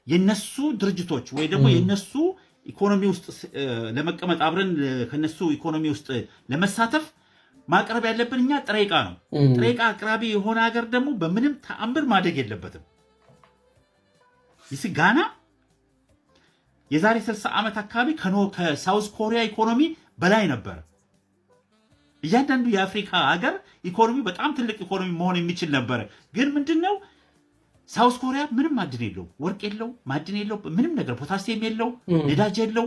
የነሱ ድርጅቶች ወይ ደግሞ የነሱ ኢኮኖሚ ውስጥ ለመቀመጥ አብረን ከነሱ ኢኮኖሚ ውስጥ ለመሳተፍ ማቅረብ ያለብን እኛ ጥሬ ዕቃ ነው። ጥሬ ዕቃ አቅራቢ የሆነ ሀገር ደግሞ በምንም ተአምር ማደግ የለበትም። ይህ ጋና የዛሬ 60 ዓመት አካባቢ ከሳውዝ ኮሪያ ኢኮኖሚ በላይ ነበር። እያንዳንዱ የአፍሪካ ሀገር ኢኮኖሚ በጣም ትልቅ ኢኮኖሚ መሆን የሚችል ነበረ። ግን ምንድነው ሳውዝ ኮሪያ ምንም ማዕድን የለው፣ ወርቅ የለው፣ ማዕድን የለው፣ ምንም ነገር ፖታሲየም የለው፣ ነዳጅ የለው።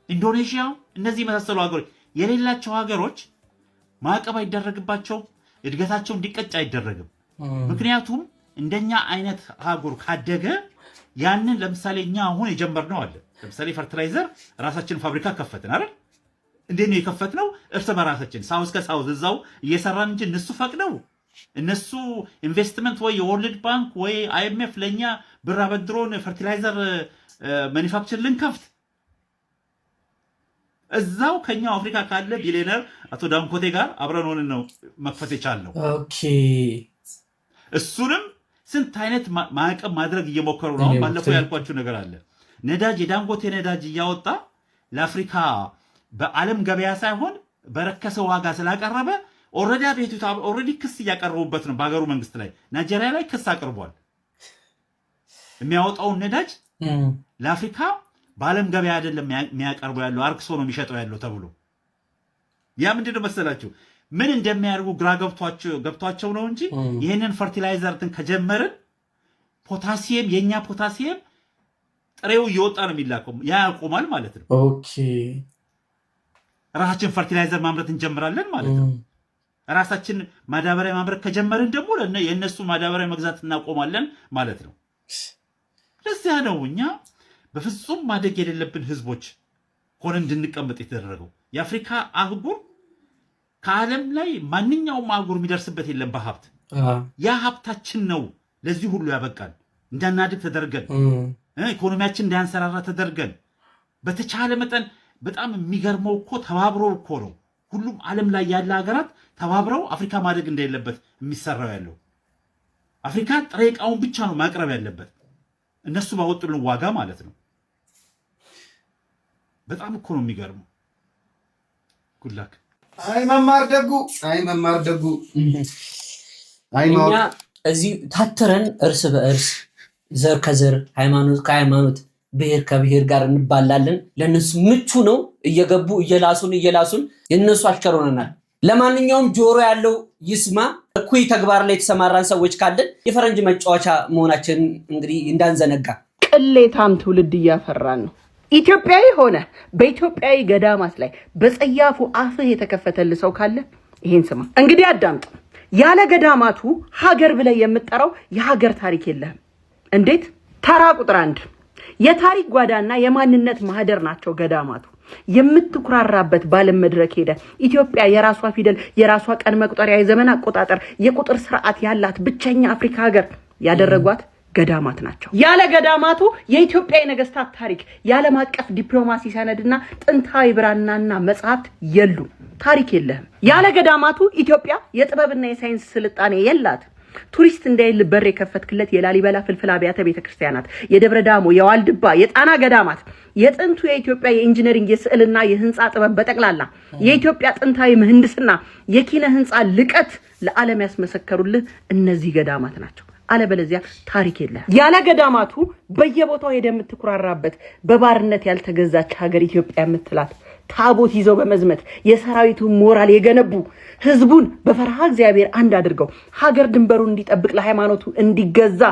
ኢንዶኔዥያ፣ እነዚህ የመሳሰሉ ሀገሮች የሌላቸው ሀገሮች ማዕቀብ አይደረግባቸው፣ እድገታቸው እንዲቀጭ አይደረግም። ምክንያቱም እንደኛ አይነት ሀገር ካደገ ያንን ለምሳሌ እኛ አሁን የጀመርነው አለ። ለምሳሌ ፈርቲላይዘር ራሳችን ፋብሪካ ከፈትን አይደል? እንዴት ነው የከፈትነው? እርስ በራሳችን ሳውዝ ከሳውዝ እዛው እየሰራን እንጂ እነሱ ፈቅደው እነሱ ኢንቨስትመንት ወይ የወርልድ ባንክ ወይ አይኤምኤፍ ለኛ ብር አበድሮን ፈርቲላይዘር ማኒፋክቸር ልንከፍት እዛው ከኛው አፍሪካ ካለ ቢሊዮነር አቶ ዳንኮቴ ጋር አብረን ሆነን ነው መክፈት የቻልነው። ኦኬ እሱንም ስንት አይነት ማዕቀብ ማድረግ እየሞከሩ ነው። ባለፈው ያልኳችሁ ነገር አለ። ነዳጅ የዳንጎቴ ነዳጅ እያወጣ ለአፍሪካ በዓለም ገበያ ሳይሆን በረከሰ ዋጋ ስላቀረበ ኦልሬዲ ክስ እያቀረቡበት ነው በሀገሩ መንግስት ላይ። ናይጄሪያ ላይ ክስ አቅርቧል። የሚያወጣውን ነዳጅ ለአፍሪካ በዓለም ገበያ አይደለም የሚያቀርበው ያለው አርክሶ ነው የሚሸጠው ያለው ተብሎ። ያ ምንድነው መሰላችሁ ምን እንደሚያደርጉ ግራ ገብቷቸው ነው እንጂ ይህንን ፈርቲላይዘርትን ከጀመርን ፖታሲየም የኛ ፖታሲየም ጥሬው እየወጣ ነው የሚላከው። ያ ያቆማል ማለት ነው። ኦኬ ራሳችን ፈርቲላይዘር ማምረት እንጀምራለን ማለት ነው። ራሳችን ማዳበሪያ ማምረት ከጀመርን ደግሞ የእነሱ ማዳበሪያ መግዛት እናቆማለን ማለት ነው። ለዚያ ነው እኛ በፍጹም ማደግ የሌለብን ህዝቦች ሆነን እንድንቀመጥ የተደረገው። የአፍሪካ አህጉር ከዓለም ላይ ማንኛውም አህጉር የሚደርስበት የለም በሀብት። ያ ሀብታችን ነው ለዚህ ሁሉ ያበቃል። እንዳናድግ ተደርገን ኢኮኖሚያችን እንዳያንሰራራ ተደርገን በተቻለ መጠን በጣም የሚገርመው እኮ ተባብረው እኮ ነው ሁሉም ዓለም ላይ ያለ ሀገራት ተባብረው አፍሪካ ማደግ እንደሌለበት የሚሰራው ያለው። አፍሪካ ጥሬ ዕቃውን ብቻ ነው ማቅረብ ያለበት እነሱ ባወጡልን ዋጋ ማለት ነው። በጣም እኮ ነው የሚገርመው። ጉላክ አይ መማር ደጉ አይ እዚህ ታተረን እርስ በእርስ ዘር ከዘር ሃይማኖት ከሃይማኖት ብሔር ከብሔር ጋር እንባላለን። ለነሱ ምቹ ነው። እየገቡ እየላሱን የነሱ አሽከር ሆነናል። ለማንኛውም ጆሮ ያለው ይስማ። እኩይ ተግባር ላይ የተሰማራን ሰዎች ካለን የፈረንጅ መጫወቻ መሆናችን እንግዲህ እንዳንዘነጋ። ቅሌታም ትውልድ እያፈራን ነው። ኢትዮጵያዊ ሆነ በኢትዮጵያዊ ገዳማት ላይ በጸያፉ አፍህ የተከፈተልህ ሰው ካለ ይሄን ስማ። እንግዲህ አዳምጥ። ያለ ገዳማቱ ሀገር ብለህ የምትጠራው የሀገር ታሪክ የለህም። እንዴት? ተራ ቁጥር 1 የታሪክ ጓዳና የማንነት ማህደር ናቸው ገዳማቱ። የምትኩራራበት ባለም መድረክ ሄደ ኢትዮጵያ የራሷ ፊደል፣ የራሷ ቀን መቁጠሪያ፣ የዘመን አቆጣጠር፣ የቁጥር ስርዓት ያላት ብቸኛ አፍሪካ ሀገር ያደረጓት ገዳማት ናቸው። ያለ ገዳማቱ የኢትዮጵያ የነገስታት ታሪክ፣ የዓለም አቀፍ ዲፕሎማሲ ሰነድና ጥንታዊ ብራናና መጽሐፍት የሉም። ታሪክ የለህም። ያለ ገዳማቱ ኢትዮጵያ የጥበብና የሳይንስ ስልጣኔ የላት። ቱሪስት እንዳይል በር የከፈትክለት የላሊበላ ፍልፍል አብያተ ቤተክርስቲያናት፣ የደብረ ዳሞ፣ የዋልድባ፣ የጣና ገዳማት፣ የጥንቱ የኢትዮጵያ የኢንጂነሪንግ የስዕልና የህንፃ ጥበብ በጠቅላላ የኢትዮጵያ ጥንታዊ ምህንድስና የኪነ ህንፃ ልቀት ለዓለም ያስመሰከሩልህ እነዚህ ገዳማት ናቸው። አለበለዚያ ታሪክ የለህም። ያለ ገዳማቱ በየቦታው ሄደህ የምትኩራራበት በባርነት ያልተገዛች ሀገር ኢትዮጵያ የምትላት ታቦት ይዘው በመዝመት የሰራዊቱ ሞራል የገነቡ ህዝቡን በፈርሃ እግዚአብሔር አንድ አድርገው ሀገር ድንበሩን እንዲጠብቅ ለሃይማኖቱ እንዲገዛ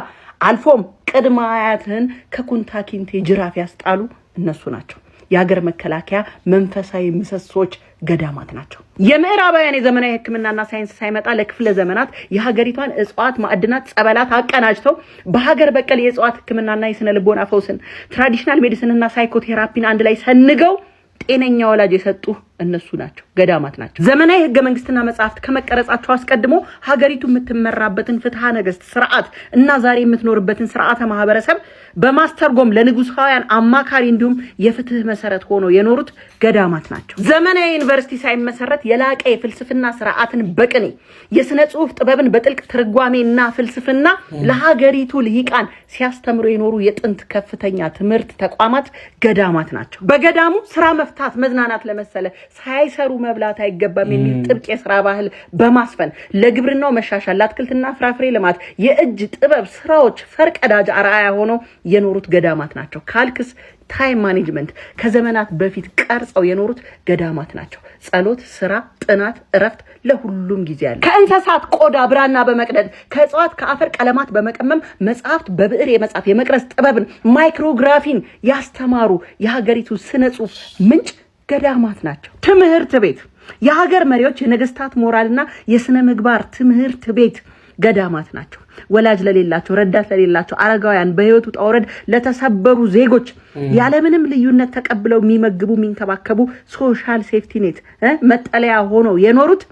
አልፎም ቅድመ አያትህን ከኩንታኪንቴ ጅራፍ ያስጣሉ እነሱ ናቸው። የሀገር መከላከያ መንፈሳዊ ምሰሶች ገዳማት ናቸው። የምዕራባውያን የዘመናዊ ሕክምናና ሳይንስ ሳይመጣ ለክፍለ ዘመናት የሀገሪቷን እጽዋት፣ ማዕድናት፣ ጸበላት አቀናጅተው በሀገር በቀል የእጽዋት ሕክምናና የስነ ልቦና ፈውስን ትራዲሽናል ሜዲሲንና ሳይኮቴራፒን አንድ ላይ ሰንገው ጤነኛ ወላጅ የሰጡ እነሱ ናቸው፣ ገዳማት ናቸው። ዘመናዊ ህገ መንግስትና መጽሐፍት ከመቀረጻቸው አስቀድሞ ሀገሪቱ የምትመራበትን ፍትሐ ነገስት ስርዓት እና ዛሬ የምትኖርበትን ስርዓተ ማህበረሰብ በማስተርጎም ለንጉሳውያን አማካሪ እንዲሁም የፍትህ መሰረት ሆኖ የኖሩት ገዳማት ናቸው። ዘመናዊ ዩኒቨርሲቲ ሳይመሰረት የላቀ የፍልስፍና ስርዓትን በቅኔ የስነ ጽሁፍ ጥበብን በጥልቅ ትርጓሜና ፍልስፍና ለሀገሪቱ ልሂቃን ሲያስተምሩ የኖሩ የጥንት ከፍተኛ ትምህርት ተቋማት ገዳማት ናቸው። በገዳሙ ስራ መፍታት መዝናናት ለመሰለ ሳይሰሩ መብላት አይገባም የሚል ጥብቅ የሥራ ባህል በማስፈን ለግብርናው መሻሻል፣ ለአትክልትና ፍራፍሬ ልማት የእጅ ጥበብ ስራዎች ፈርቀዳጅ አርአያ ሆነው የኖሩት ገዳማት ናቸው። ካልክስ ታይም ማኔጅመንት ከዘመናት በፊት ቀርጸው የኖሩት ገዳማት ናቸው። ጸሎት፣ ስራ፣ ጥናት፣ እረፍት ለሁሉም ጊዜ አለ። ከእንስሳት ቆዳ ብራና በመቅደድ ከእጽዋት ከአፈር ቀለማት በመቀመም መጽሐፍት በብዕር የመጻፍ የመቅረጽ ጥበብን ማይክሮግራፊን ያስተማሩ የሀገሪቱ ስነ ጽሁፍ ምንጭ ገዳማት ናቸው። ትምህርት ቤት የሀገር መሪዎች የነገስታት ሞራልና የስነ ምግባር ትምህርት ቤት ገዳማት ናቸው። ወላጅ ለሌላቸው፣ ረዳት ለሌላቸው አረጋውያን፣ በህይወቱ ጣውረድ ለተሰበሩ ዜጎች ያለምንም ልዩነት ተቀብለው የሚመግቡ የሚንከባከቡ ሶሻል ሴፍቲ ኔት መጠለያ ሆነው የኖሩት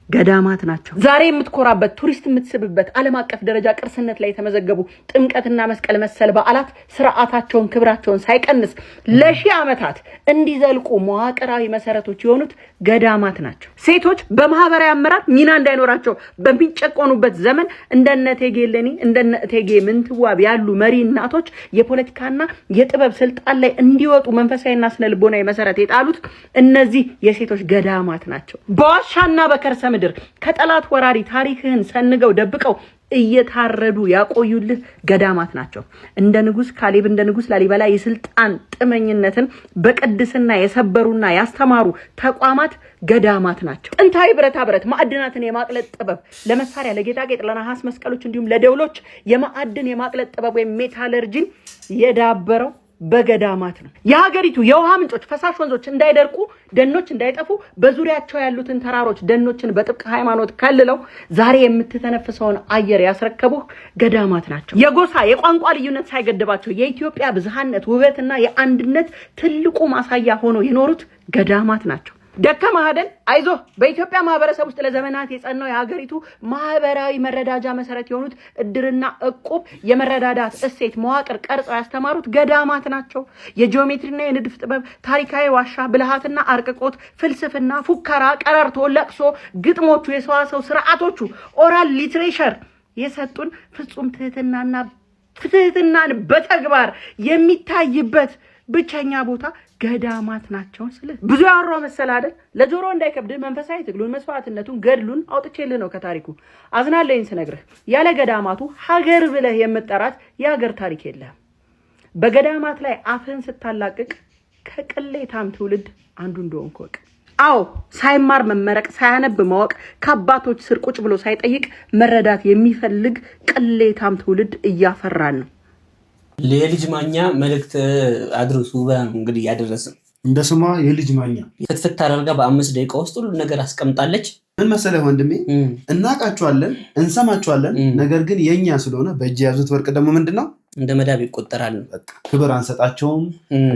ገዳማት ናቸው። ዛሬ የምትኮራበት ቱሪስት የምትስብበት ዓለም አቀፍ ደረጃ ቅርስነት ላይ የተመዘገቡ ጥምቀትና መስቀል መሰል በዓላት ስርዓታቸውን ክብራቸውን ሳይቀንስ ለሺህ ዓመታት እንዲዘልቁ መዋቅራዊ መሰረቶች የሆኑት ገዳማት ናቸው። ሴቶች በማህበራዊ አመራር ሚና እንዳይኖራቸው በሚጨቆኑበት ዘመን እንደነ እቴጌ እሌኒ እንደነ እቴጌ ምንትዋብ ያሉ መሪ እናቶች የፖለቲካና የጥበብ ስልጣን ላይ እንዲወጡ መንፈሳዊና ስነ ልቦናዊ መሰረት የጣሉት እነዚህ የሴቶች ገዳማት ናቸው። በዋሻና በከርሰ ምድር ከጠላት ወራሪ ታሪክህን ሰንገው ደብቀው እየታረዱ ያቆዩልህ ገዳማት ናቸው። እንደ ንጉስ ካሌብ እንደ ንጉስ ላሊበላ የስልጣን ጥመኝነትን በቅድስና የሰበሩና ያስተማሩ ተቋማት ገዳማት ናቸው። ጥንታዊ ብረታ ብረት ማዕድናትን የማቅለጥ ጥበብ ለመሳሪያ፣ ለጌጣጌጥ፣ ለነሐስ መስቀሎች እንዲሁም ለደውሎች የማዕድን የማቅለጥ ጥበብ ወይም ሜታለርጂን የዳበረው በገዳማት ነው። የሀገሪቱ የውሃ ምንጮች፣ ፈሳሽ ወንዞች እንዳይደርቁ፣ ደኖች እንዳይጠፉ በዙሪያቸው ያሉትን ተራሮች፣ ደኖችን በጥብቅ ሃይማኖት ከልለው ዛሬ የምትተነፍሰውን አየር ያስረከቡህ ገዳማት ናቸው። የጎሳ የቋንቋ ልዩነት ሳይገድባቸው የኢትዮጵያ ብዝሃነት ውበትና የአንድነት ትልቁ ማሳያ ሆነው የኖሩት ገዳማት ናቸው። ደከመህ አይደል? አይዞህ። በኢትዮጵያ ማህበረሰብ ውስጥ ለዘመናት የጸናው የሀገሪቱ ማህበራዊ መረዳጃ መሰረት የሆኑት እድርና እቁብ የመረዳዳት እሴት መዋቅር ቀርጸው ያስተማሩት ገዳማት ናቸው። የጂኦሜትሪና የንድፍ ጥበብ፣ ታሪካዊ ዋሻ፣ ብልሃትና አርቅቆት፣ ፍልስፍና፣ ፉከራ፣ ቀረርቶ፣ ለቅሶ፣ ግጥሞቹ፣ የሰዋሰው ስርዓቶቹ፣ ኦራል ሊትሬቸር የሰጡን ፍጹም ትህትናን በተግባር የሚታይበት ብቸኛ ቦታ ገዳማት ናቸው ስለ ብዙ ያወራው መሰል አይደል? ለጆሮ እንዳይከብድ መንፈሳዊ ትግሉን መስዋዕትነቱን ገድሉን አውጥቼልህ ነው ከታሪኩ አዝናለኝ ስነግርህ። ያለ ገዳማቱ ሀገር ብለህ የምትጠራት የሀገር ታሪክ የለህም። በገዳማት ላይ አፍህን ስታላቅቅ ከቅሌታም ትውልድ አንዱ እንደሆንክ ወቅ። አዎ ሳይማር መመረቅ ሳያነብ ማወቅ ከአባቶች ስር ቁጭ ብሎ ሳይጠይቅ መረዳት የሚፈልግ ቅሌታም ትውልድ እያፈራን ነው። ለልጅ ማኛ መልእክት አድርሱ ነው እንግዲህ ያደረስን። እንደ ስሟ የልጅ ማኛ ፍትፍት አደርጋ በ5 ደቂቃ ውስጥ ሁሉ ነገር አስቀምጣለች። ምን መሰለህ ወንድሜ እናቃቸዋለን እንሰማቸዋለን፣ ነገር ግን የኛ ስለሆነ በእጅ ያዙት ወርቅ ደግሞ ምንድነው እንደ መዳብ ይቆጠራል። ክብር አንሰጣቸውም፣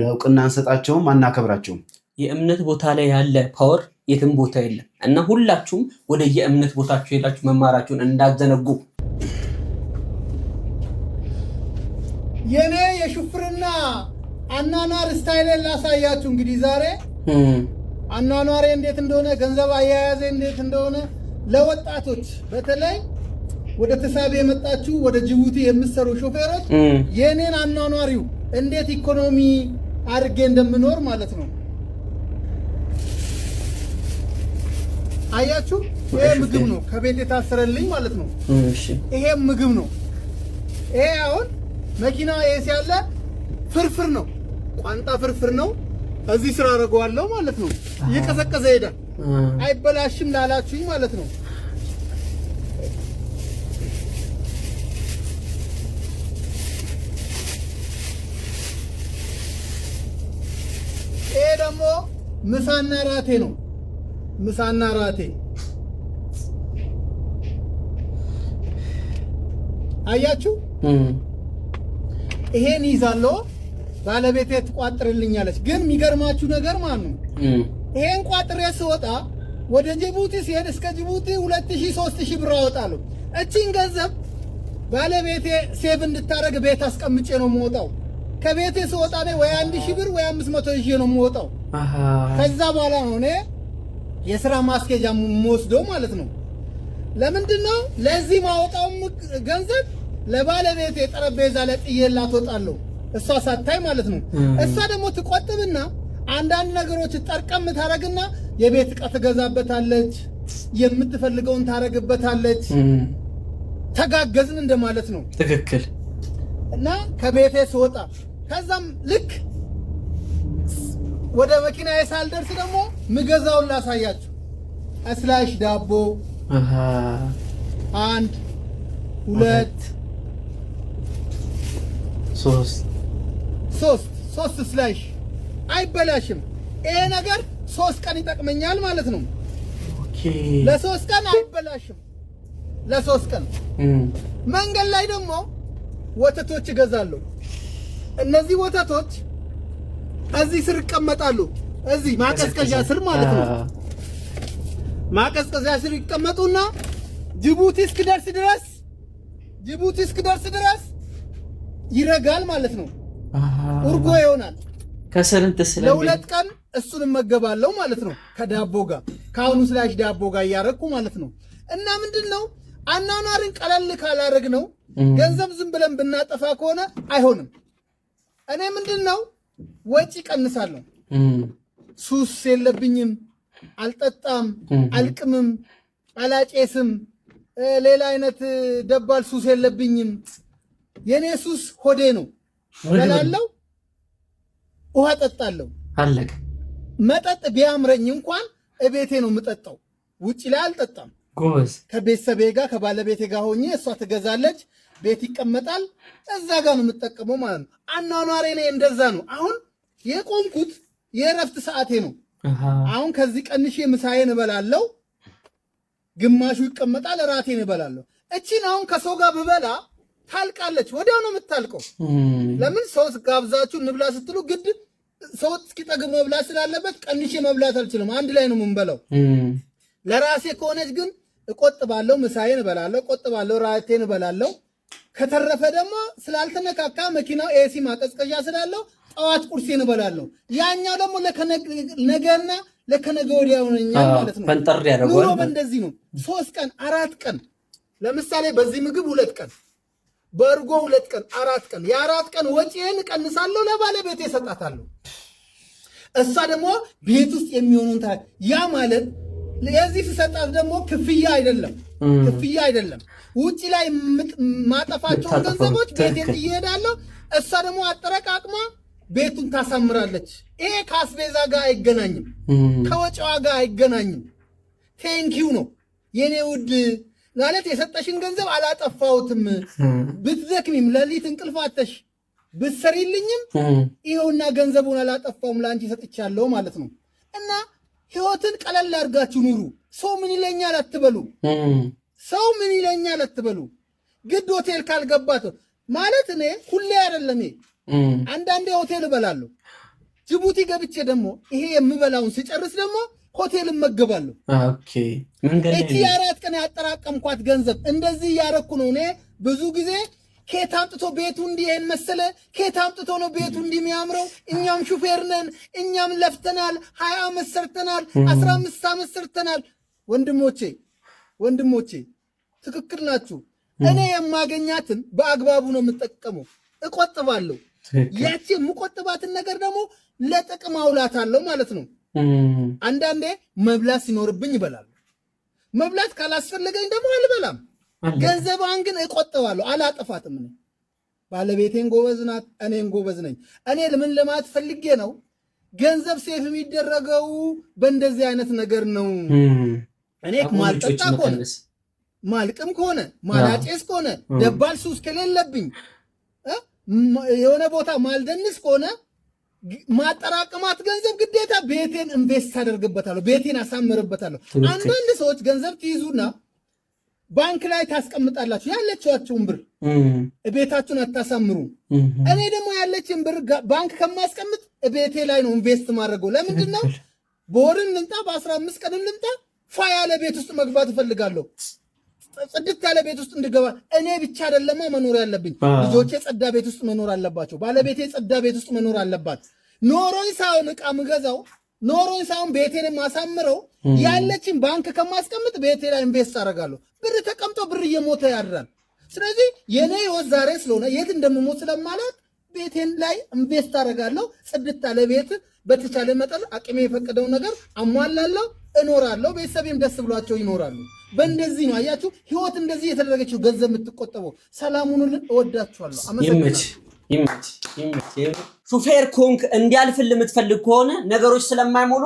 እውቅና አንሰጣቸውም፣ አናከብራቸውም። የእምነት ቦታ ላይ ያለ ፓወር የትም ቦታ የለም እና ሁላችሁም ወደ የእምነት ቦታችሁ ሄዳችሁ መማራችሁን እንዳዘነጉ። የኔ የሹፍርና አናኗር ስታይሌን ላሳያችሁ። እንግዲህ ዛሬ አናኗሬ እንዴት እንደሆነ ገንዘብ አያያዘ እንዴት እንደሆነ ለወጣቶች በተለይ ወደ ተሳቢ የመጣችሁ ወደ ጅቡቲ የምትሰሩ ሾፌሮች የኔን አናኗሪው እንዴት ኢኮኖሚ አድርጌ እንደምኖር ማለት ነው። አያችሁ፣ ይሄ ምግብ ነው ከቤት የታሰረልኝ ማለት ነው። ይሄ ምግብ ነው። ይሄ አሁን መኪና ኤሲ ያለ ፍርፍር ነው፣ ቋንጣ ፍርፍር ነው። እዚህ ስራ አደርገዋለሁ ማለት ነው። እየቀዘቀዘ ሄዳል፣ አይበላሽም ላላችሁኝ ማለት ነው። ይሄ ደግሞ ምሳና ራቴ ነው። ምሳና ራቴ አያችሁ። ይሄን ይዛለው ባለቤቴ ትቋጥርልኛለች። ግን የሚገርማችሁ ነገር ማለት ነው ይሄን ቋጥሬ ስወጣ ወደ ጅቡቲ ሲሄድ እስከ ጅቡቲ 2000 3000 ብር አወጣለሁ። እቺን ገንዘብ ባለቤቴ ሴቭ እንድታረግ ቤት አስቀምጬ ነው የምወጣው። ከቤቴ ስወጣ ነው ወይ 1000 ብር ወይ 500 ይዤ ነው የምወጣው። ከዛ በኋላ ነው እኔ የሥራ ማስኬጃ የምወስደው ማለት ነው። ለምንድነው ለዚህ ማወጣው ገንዘብ ለባለቤቴ ጠረጴዛ ላይ ጥዬላት ወጣለሁ፣ እሷ ሳታይ ማለት ነው። እሷ ደግሞ ትቆጥብና አንዳንድ ነገሮች ጠርቀም ታረግና የቤት ዕቃ ትገዛበታለች፣ የምትፈልገውን ታረግበታለች። ተጋገዝን እንደማለት ነው። ትክክል። እና ከቤቴ ስወጣ ከዛም ልክ ወደ መኪናዬ ሳልደርስ ደግሞ ምገዛውን ላሳያችሁ። አስላሽ ዳቦ 1 2 3 ስላሽ አይበላሽም። ይሄ ነገር 3 ቀን ይጠቅመኛል ማለት ነው። ለ3 ቀን አይበላሽም። ለ3 ቀን መንገድ ላይ ደግሞ ወተቶች እገዛለሁ። እነዚህ ወተቶች እዚህ ስር ይቀመጣሉ። እዚህ ማቀዝቀዣ ስር ማለት ነው። ማቀዝቀዣ ስር ይቀመጡና ጅቡቲ እስክደርስ ድረስ ይረጋል ማለት ነው። ኡርጎ ይሆናል። ከሰርንት ለ2 ቀን እሱን መገባለሁ ማለት ነው። ከዳቦ ጋር ካሁኑ ስላሽ ዳቦ ጋር ያረኩ ማለት ነው። እና ምንድነው አናኗርን ቀለል ካላረግ ነው ገንዘብ ዝም ብለን ብናጠፋ ከሆነ አይሆንም። እኔ ምንድነው ወጪ ቀንሳለሁ። ሱስ የለብኝም፣ አልጠጣም፣ አልቅምም፣ አላጨስም፣ ሌላ አይነት ደባል ሱስ የለብኝም። የኔ ሱስ ሆዴ ነው። በላለው ውሃ ጠጣለሁ። አለቀ። መጠጥ ቢያምረኝ እንኳን እቤቴ ነው የምጠጣው፣ ውጪ ላይ አልጠጣም። ጎበዝ። ከቤተሰቤ ጋር ከባለቤቴ ጋር ሆኜ እሷ ትገዛለች፣ ቤት ይቀመጣል፣ እዛ ጋር ነው የምጠቀመው ማለት ነው። አኗኗሬ ነው እንደዛ ነው። አሁን የቆምኩት የእረፍት ሰዓቴ ነው። አሁን ከዚህ ቀንሼ ምሳዬን እበላለሁ፣ ግማሹ ይቀመጣል፣ እራቴን እበላለሁ። እቺን አሁን ከሰው ጋር ብበላ ታልቃለች፣ ወዲያው ነው የምታልቀው። ለምን ሰው ጋብዛችሁ እንብላ ስትሉ ግድ ሰው እስኪጠግብ መብላት ስላለበት ቀንሼ መብላት አልችልም። አንድ ላይ ነው የምንበላው። ለራሴ ከሆነች ግን እቆጥባለሁ፣ ምሳዬን እበላለሁ፣ እቆጥባለሁ፣ ራቴን እበላለሁ። ከተረፈ ደግሞ ስላልተነካካ መኪናው ኤሲ ማቀዝቀዣ ስላለው ጠዋት ቁርሴን እበላለሁ። ያኛው ደግሞ ነገና ለከነገ ወዲያ ሆነኛል ማለት ነው። ፈንጠር ያደርገዋል። ኑሮ እንደዚህ ነው። 3 ቀን 4 ቀን ለምሳሌ በዚህ ምግብ 2 ቀን፣ በእርጎ 2 ቀን 4 ቀን፣ የ4 ቀን ወጪዬን እቀንሳለሁ፣ ለባለቤቴ እሰጣታለሁ። እሷ ደግሞ ቤት ውስጥ የሚሆኑን ያ ማለት ለዚህ ሲሰጣት ደግሞ ክፍያ አይደለም ውጪ ላይ ማጠፋቸውን ገንዘቦች ቤቴን እየሄዳለሁ እሷ ደግሞ አጠረቃቅማ ቤቱን ታሳምራለች። ይሄ ከአስቤዛ ጋር አይገናኝም፣ ከወጪዋ ጋር አይገናኝም። ቴንኪው ነው የኔ ውድ ማለት የሰጠሽን ገንዘብ አላጠፋሁትም። ብትዘክሚም ለሊት እንቅልፋተሽ ብትሰሪልኝም ይኸውና ገንዘቡን አላጠፋውም ለአንቺ ሰጥቻለሁ ማለት ነው። እና ህይወትን ቀለል አድርጋችሁ ኑሩ። ሰው ምን ይለኛል አትበሉ። ግድ ሆቴል ካልገባት ማለት እኔ ሁሌ አይደለም አንዳንዴ ሆቴል እበላለሁ። ጅቡቲ ገብቼ ደግሞ ይሄ የምበላውን ሲጨርስ ደግሞ ሆቴል እመገባለሁ። እቺ 4 ቀን ያጠራቀምኳት ገንዘብ እንደዚህ እያረኩ ነው። እኔ ብዙ ጊዜ ከየት አምጥቶ ቤቱ እንዲህ ይሄን መሰለ፣ ከየት አምጥቶ ነው ቤቱ እንዲህ የሚያምረው? እኛም ሹፌር ነን፣ እኛም ለፍተናል፣ 20 ዓመት ሰርተናል፣ 15 ዓመት ሰርተናል። ወንድሞቼ ትክክል ናችሁ። እኔ የማገኛትን በአግባቡ ነው የምጠቀመው፣ እቆጥባለሁ። ያቺ የምቆጥባትን ነገር ደግሞ ለጥቅም አውላታለሁ ማለት ነው። አንዳንዴ መብላት ሲኖርብኝ ይበላል። መብላት ካላስፈለገኝ ደግሞ አልበላም። ገንዘቧን ግን እቆጥባለሁ፣ አላጠፋትም። እኔ ባለቤቴን ጎበዝ ናት፣ እኔን ጎበዝ ነኝ። እኔ ምን ለማለት ፈልጌ ነው፣ ገንዘብ ሴፍ የሚደረገው በእንደዚህ አይነት ነገር ነው። እኔ ማልጠጣ ከሆነ ማልቅም ከሆነ ማላጨስ ከሆነ ደባል ሱስ ከሌለብኝ የሆነ ቦታ ማልደንስ ከሆነ ማጠራቀማት ገንዘብ ግዴታ ቤቴን ኢንቨስት አደርግበታለሁ፣ ቤቴን አሳምርበታለሁ። አንዳንድ ሰዎች ገንዘብ ትይዙና ባንክ ላይ ታስቀምጣላችሁ፣ ያለችዋችሁን ብር ቤታችሁን አታሳምሩ። እኔ ደግሞ ያለችን ብር ባንክ ከማስቀምጥ ቤቴ ላይ ነው ኢንቨስት ማድረገው። ለምንድን ነው? በወርም ልምጣ በ15 ቀንም ልምጣ ፋ ያለ ቤት ውስጥ መግባት እፈልጋለሁ። ጽድት ያለ ቤት ውስጥ እንድገባ እኔ ብቻ አይደለማ መኖር ያለብኝ፣ ልጆቼ ጸዳ ቤት ውስጥ መኖር አለባቸው፣ ባለቤቴ ጸዳ ቤት ውስጥ መኖር አለባት። ኖሮኝ ሳይሆን ዕቃ ምገዛው፣ ኖሮኝ ሳይሆን ቤቴን ማሳምረው፣ ያለችን ባንክ ከማስቀምጥ ቤቴ ላይ ኢንቨስት አደርጋለሁ። ብር ተቀምጦ ብር እየሞተ ያድራል። ስለዚህ የኔ ህይወት ዛሬ ስለሆነ የት እንደምሞት ስለማለት ቤቴን ላይ ኢንቨስት አደርጋለሁ። ጽድት ያለ ቤት በተቻለ መጠን አቅሜ የፈቀደው ነገር አሟላለሁ፣ እኖራለሁ። ቤተሰቤም ደስ ብሏቸው ይኖራሉ። በእንደዚህ ነው አያችሁ፣ ህይወት እንደዚህ የተደረገችው ገንዘብ የምትቆጠበው። ሰላሙን እወዳችኋለሁ። ይመች ሹፌር ኮንክ እንዲያልፍል የምትፈልግ ከሆነ ነገሮች ስለማይሞሉ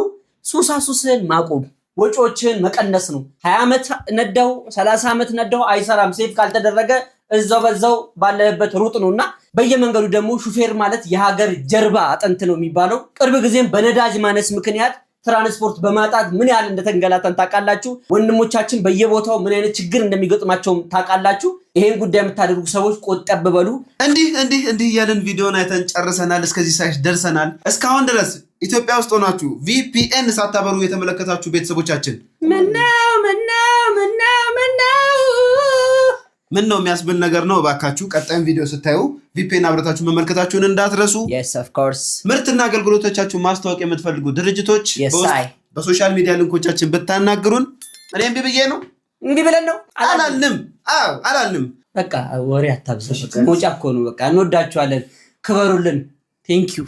ሱስህን ማቆም፣ ወጪዎችን መቀነስ ነው። 20 ዓመት ነዳው 30 ዓመት ነዳው አይሰራም። ሴፍ ካልተደረገ እዛው በዛው ባለበት ሩጥ ነውና በየመንገዱ ደግሞ ሹፌር ማለት የሀገር ጀርባ አጥንት ነው የሚባለው። ቅርብ ጊዜም በነዳጅ ማነስ ምክንያት ትራንስፖርት በማጣት ምን ያህል እንደተንገላታን ታውቃላችሁ። ወንድሞቻችን በየቦታው ምን አይነት ችግር እንደሚገጥማቸውም ታውቃላችሁ። ይሄን ጉዳይ የምታደርጉ ሰዎች ቆጠብ በሉ። እንዲህ ያለን ቪዲዮን አይተን ጨርሰናል። እስከዚህ ሳይሽ ደርሰናል። እስካሁን ድረስ ኢትዮጵያ ውስጥ ሆናችሁ VPN ሳታበሩ የተመለከታችሁ ቤተሰቦቻችን ምን ነው የሚያስብል ነገር ነው። እባካችሁ ቀጣይም ቪዲዮ ስታዩ VPN አብረታችሁ መመልከታችሁን እንዳትረሱ። yes of course ምርትና አገልግሎቶቻችሁ ማስተዋወቅ የምትፈልጉ ድርጅቶች በሶሻል ሚዲያ ሊንኮቻችን ብታናግሩን እኔም ቢብዬ ነው እንግዲህ ብለን ነው አላልንም። በቃ ወሬ አታብዛሽ። ሞጫ እኮ ነው። በቃ እንወዳችኋለን። ክበሩልን። ቴንክ ዩ